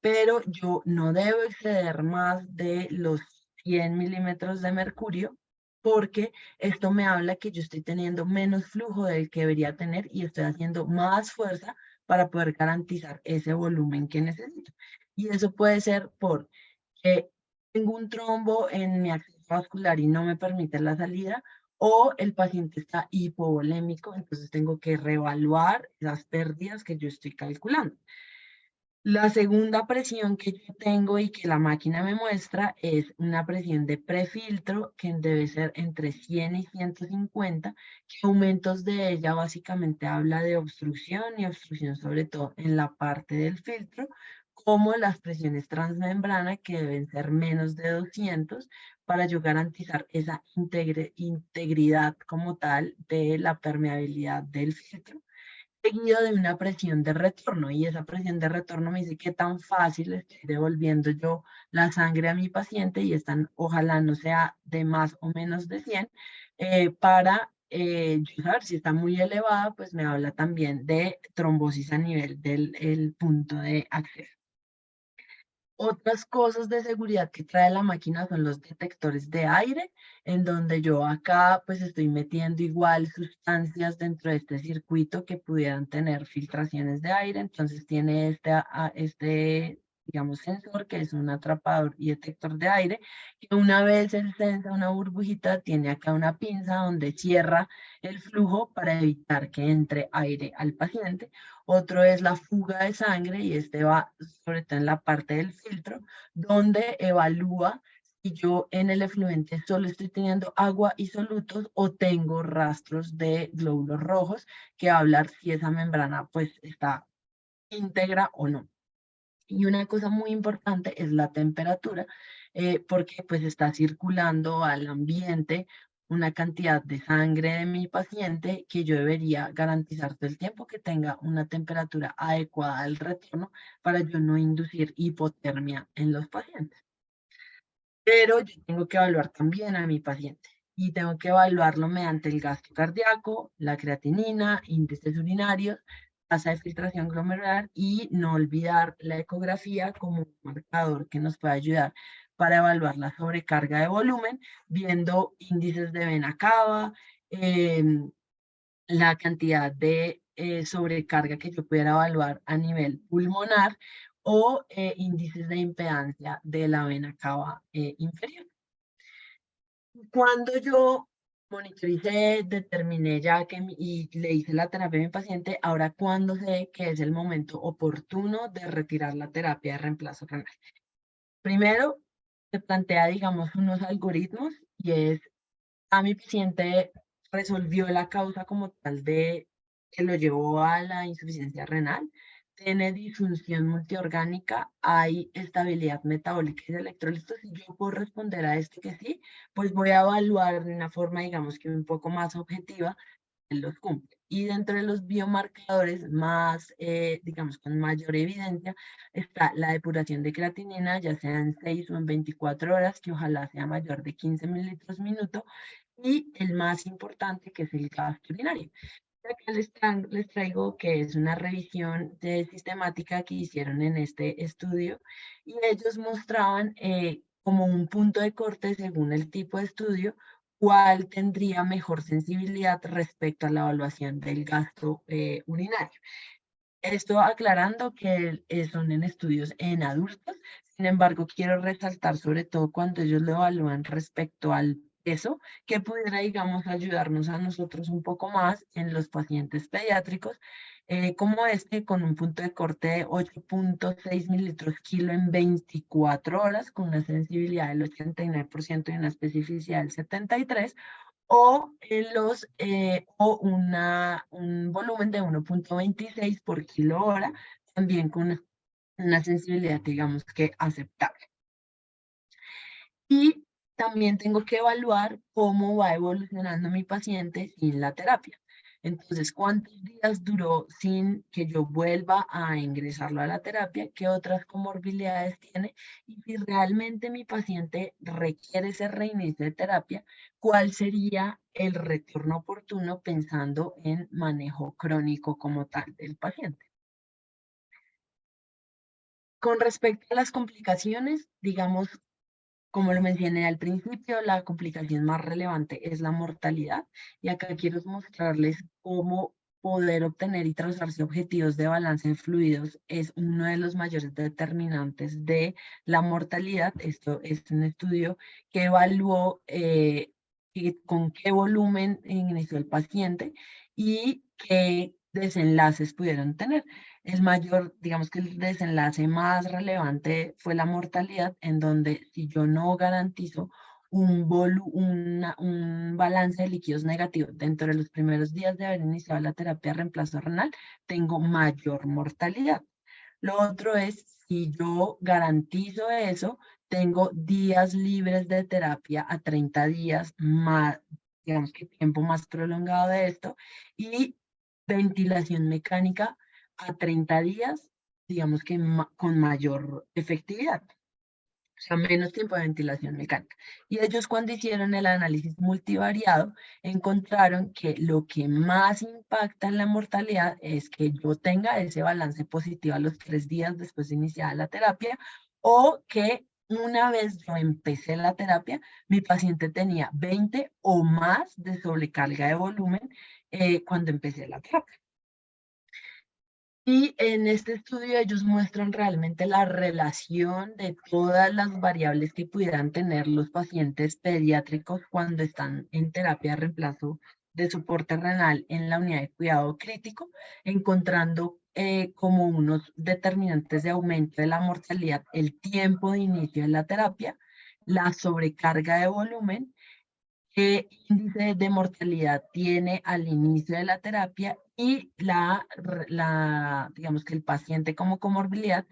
pero yo no debo exceder más de los 100 milímetros de mercurio, porque esto me habla que yo estoy teniendo menos flujo del que debería tener y estoy haciendo más fuerza para poder garantizar ese volumen que necesito. Y eso puede ser porque tengo un trombo en mi axis vascular y no me permite la salida, o el paciente está hipovolémico, entonces tengo que reevaluar las pérdidas que yo estoy calculando. La segunda presión que yo tengo y que la máquina me muestra es una presión de prefiltro que debe ser entre 100 y 150, que aumentos de ella básicamente habla de obstrucción y obstrucción sobre todo en la parte del filtro, como las presiones transmembrana que deben ser menos de 200 para yo garantizar esa integridad como tal de la permeabilidad del filtro, seguido de una presión de retorno, y esa presión de retorno me dice qué tan fácil estoy devolviendo yo la sangre a mi paciente, y esta ojalá no sea de más o menos de 100, para yo saber si está muy elevada, pues me habla también de trombosis a nivel del el punto de acceso. Otras cosas de seguridad que trae la máquina son los detectores de aire, en donde yo acá pues estoy metiendo igual sustancias dentro de este circuito que pudieran tener filtraciones de aire. Entonces tiene este, digamos, sensor que es un atrapador y detector de aire, que una vez él sensa una burbujita, tiene acá una pinza donde cierra el flujo para evitar que entre aire al paciente. Otro es la fuga de sangre, y este va sobre todo en la parte del filtro, donde evalúa si yo en el efluente solo estoy teniendo agua y solutos o tengo rastros de glóbulos rojos, que va a hablar si esa membrana pues está íntegra o no. Y una cosa muy importante es la temperatura, porque pues está circulando al ambiente una cantidad de sangre de mi paciente que yo debería garantizar todo el tiempo que tenga una temperatura adecuada al retorno para yo no inducir hipotermia en los pacientes. Pero yo tengo que evaluar también a mi paciente, y tengo que evaluarlo mediante el gasto cardíaco, la creatinina, índices urinarios, tasa de filtración glomerular, y no olvidar la ecografía como un marcador que nos puede ayudar para evaluar la sobrecarga de volumen, viendo índices de vena cava, la cantidad de sobrecarga que yo pudiera evaluar a nivel pulmonar, o índices de impedancia de la vena cava inferior. Cuando yo monitoricé, determiné ya y le hice la terapia a mi paciente, ahora cuando sé que es el momento oportuno de retirar la terapia de reemplazo renal. Primero, se plantea, digamos, unos algoritmos, y es, a mi paciente resolvió la causa como tal de que lo llevó a la insuficiencia renal, tiene disfunción multiorgánica, hay estabilidad metabólica y de electrolitos. Si yo puedo responder a esto que sí, pues voy a evaluar de una forma, digamos que un poco más objetiva, él los cumple. Y dentro de los biomarcadores más, digamos, con mayor evidencia, está la depuración de creatinina, ya sea en 6 o en 24 horas, que ojalá sea mayor de 15 mililitros minuto, y el más importante, que es el gasto urinario. Acá les traigo que es una revisión sistemática que hicieron en este estudio, y ellos mostraban como un punto de corte según el tipo de estudio, cuál tendría mejor sensibilidad respecto a la evaluación del gasto urinario. Esto aclarando que son en estudios en adultos. Sin embargo, quiero resaltar sobre todo cuando ellos lo evalúan respecto al peso, que pudiera, digamos, ayudarnos a nosotros un poco más en los pacientes pediátricos, como este, con un punto de corte de 8.6 mililitros kilo en 24 horas, con una sensibilidad del 89% y una especificidad del 73%, o un volumen de 1.26 por kilo hora, también con una sensibilidad, digamos que aceptable. Y también tengo que evaluar cómo va evolucionando mi paciente sin la terapia. Entonces, ¿cuántos días duró sin que yo vuelva a ingresarlo a la terapia? ¿Qué otras comorbilidades tiene? Y si realmente mi paciente requiere ese reinicio de terapia, ¿cuál sería el retorno oportuno pensando en manejo crónico como tal del paciente? Con respecto a las complicaciones, digamos, como lo mencioné al principio, la complicación más relevante es la mortalidad, y acá quiero mostrarles cómo poder obtener y trazarse objetivos de balance de fluidos es uno de los mayores determinantes de la mortalidad. Esto es un estudio que evaluó con qué volumen inició el paciente y qué desenlaces pudieron tener. El mayor, digamos que el desenlace más relevante fue la mortalidad, en donde si yo no garantizo un balance de líquidos negativo dentro de los primeros días de haber iniciado la terapia de reemplazo renal, tengo mayor mortalidad. Lo otro es, si yo garantizo eso, tengo días libres de terapia a 30 días más, digamos que tiempo más prolongado de esto, y ventilación mecánica a 30 días, digamos que con mayor efectividad. O sea, menos tiempo de ventilación mecánica. Y ellos, cuando hicieron el análisis multivariado, encontraron que lo que más impacta en la mortalidad es que yo tenga ese balance positivo a los 3 días después de iniciar la terapia, o que una vez yo empecé la terapia, mi paciente tenía 20 o más de sobrecarga de volumen cuando empecé la terapia. Y en este estudio ellos muestran realmente la relación de todas las variables que pudieran tener los pacientes pediátricos cuando están en terapia de reemplazo de soporte renal en la unidad de cuidado crítico, encontrando como unos determinantes de aumento de la mortalidad el tiempo de inicio de la terapia, la sobrecarga de volumen, qué índice de mortalidad tiene al inicio de la terapia y digamos que el paciente como comorbilidad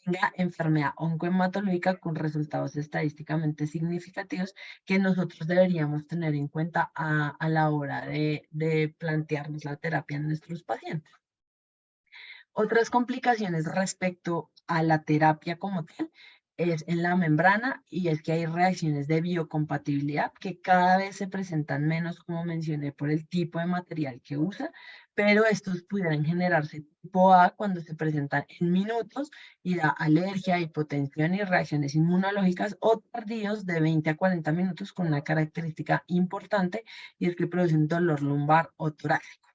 tenga enfermedad oncohematológica con resultados estadísticamente significativos que nosotros deberíamos tener en cuenta a la hora de plantearnos la terapia en nuestros pacientes. Otras complicaciones respecto a la terapia como tal es en la membrana, y es que hay reacciones de biocompatibilidad que cada vez se presentan menos, como mencioné, por el tipo de material que usa, pero estos pudieran generarse tipo A cuando se presentan en minutos y da alergia, hipotensión y reacciones inmunológicas, o tardíos de 20 a 40 minutos con una característica importante, y es que producen dolor lumbar o torácico.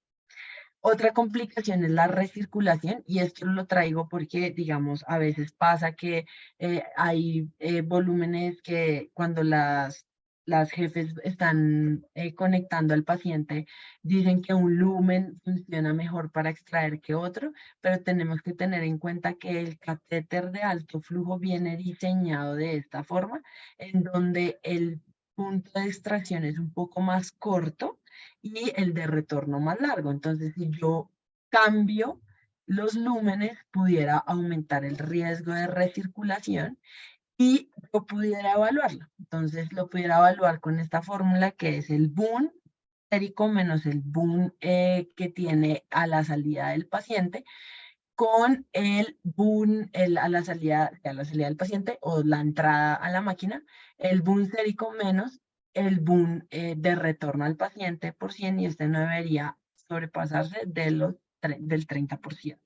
Otra complicación es la recirculación, y esto lo traigo porque, digamos, a veces pasa que hay volúmenes que cuando las jefes están conectando al paciente, dicen que un lumen funciona mejor para extraer que otro, pero tenemos que tener en cuenta que el catéter de alto flujo viene diseñado de esta forma, en donde el punto de extracción es un poco más corto y el de retorno más largo. Entonces, si yo cambio los lúmenes, pudiera aumentar el riesgo de recirculación y yo pudiera evaluarlo. Entonces, lo pudiera evaluar con esta fórmula, que es el boom sérico menos el boom que tiene a la salida del paciente, con el boom a la salida del paciente, o la entrada a la máquina, el boom sérico menos el boom de retorno al paciente por 100, y este no debería sobrepasarse del 30%.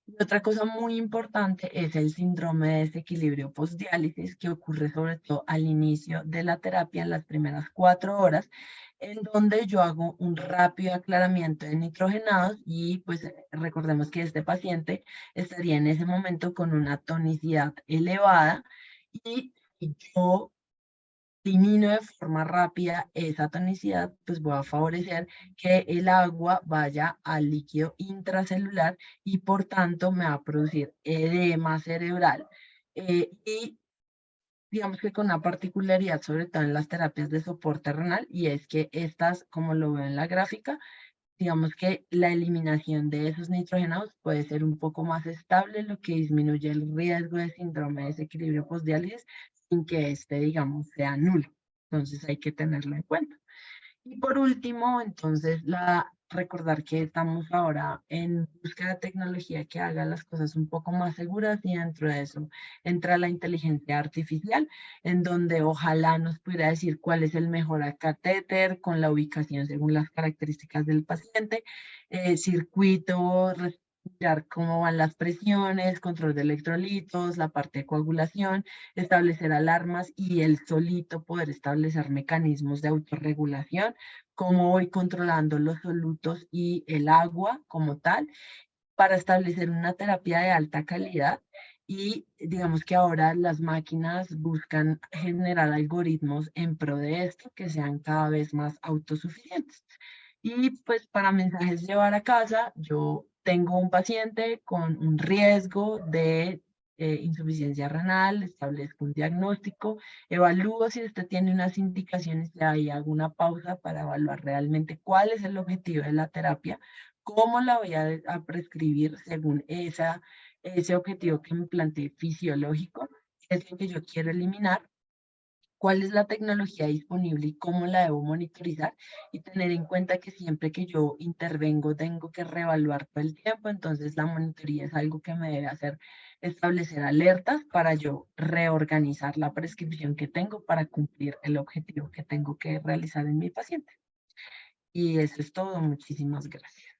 Y otra cosa muy importante es el síndrome de desequilibrio postdiálisis, que ocurre sobre todo al inicio de la terapia, en las primeras 4 horas, en donde yo hago un rápido aclaramiento de nitrogenados, y pues recordemos que este paciente estaría en ese momento con una tonicidad elevada, y si yo elimino de forma rápida esa tonicidad, pues voy a favorecer que el agua vaya al líquido intracelular, y por tanto me va a producir edema cerebral. Y digamos que con una particularidad, sobre todo en las terapias de soporte renal, y es que estas, como lo veo en la gráfica, digamos que la eliminación de esos nitrogenados puede ser un poco más estable, lo que disminuye el riesgo de síndrome de desequilibrio postdiálisis sin que este, digamos, sea nulo. Entonces hay que tenerlo en cuenta. Y por último, entonces, recordar que estamos ahora en búsqueda de tecnología que haga las cosas un poco más seguras, y dentro de eso entra la inteligencia artificial, en donde ojalá nos pudiera decir cuál es el mejor catéter con la ubicación según las características del paciente, circuito mirar cómo van las presiones, control de electrolitos, la parte de coagulación, establecer alarmas y él solito poder establecer mecanismos de autorregulación, cómo voy controlando los solutos y el agua como tal, para establecer una terapia de alta calidad. Y digamos que ahora las máquinas buscan generar algoritmos en pro de esto que sean cada vez más autosuficientes. Y pues para mensajes llevar a casa, yo tengo un paciente con un riesgo de insuficiencia renal, establezco un diagnóstico, evalúo si usted tiene unas indicaciones y ahí hago una pausa para evaluar realmente cuál es el objetivo de la terapia, cómo la voy a prescribir según ese objetivo que me planteé fisiológico, qué es lo que yo quiero eliminar, cuál es la tecnología disponible y cómo la debo monitorizar y tener en cuenta que siempre que yo intervengo tengo que reevaluar todo el tiempo, entonces la monitoría es algo que me debe hacer establecer alertas para yo reorganizar la prescripción que tengo para cumplir el objetivo que tengo que realizar en mi paciente. Y eso es todo, muchísimas gracias.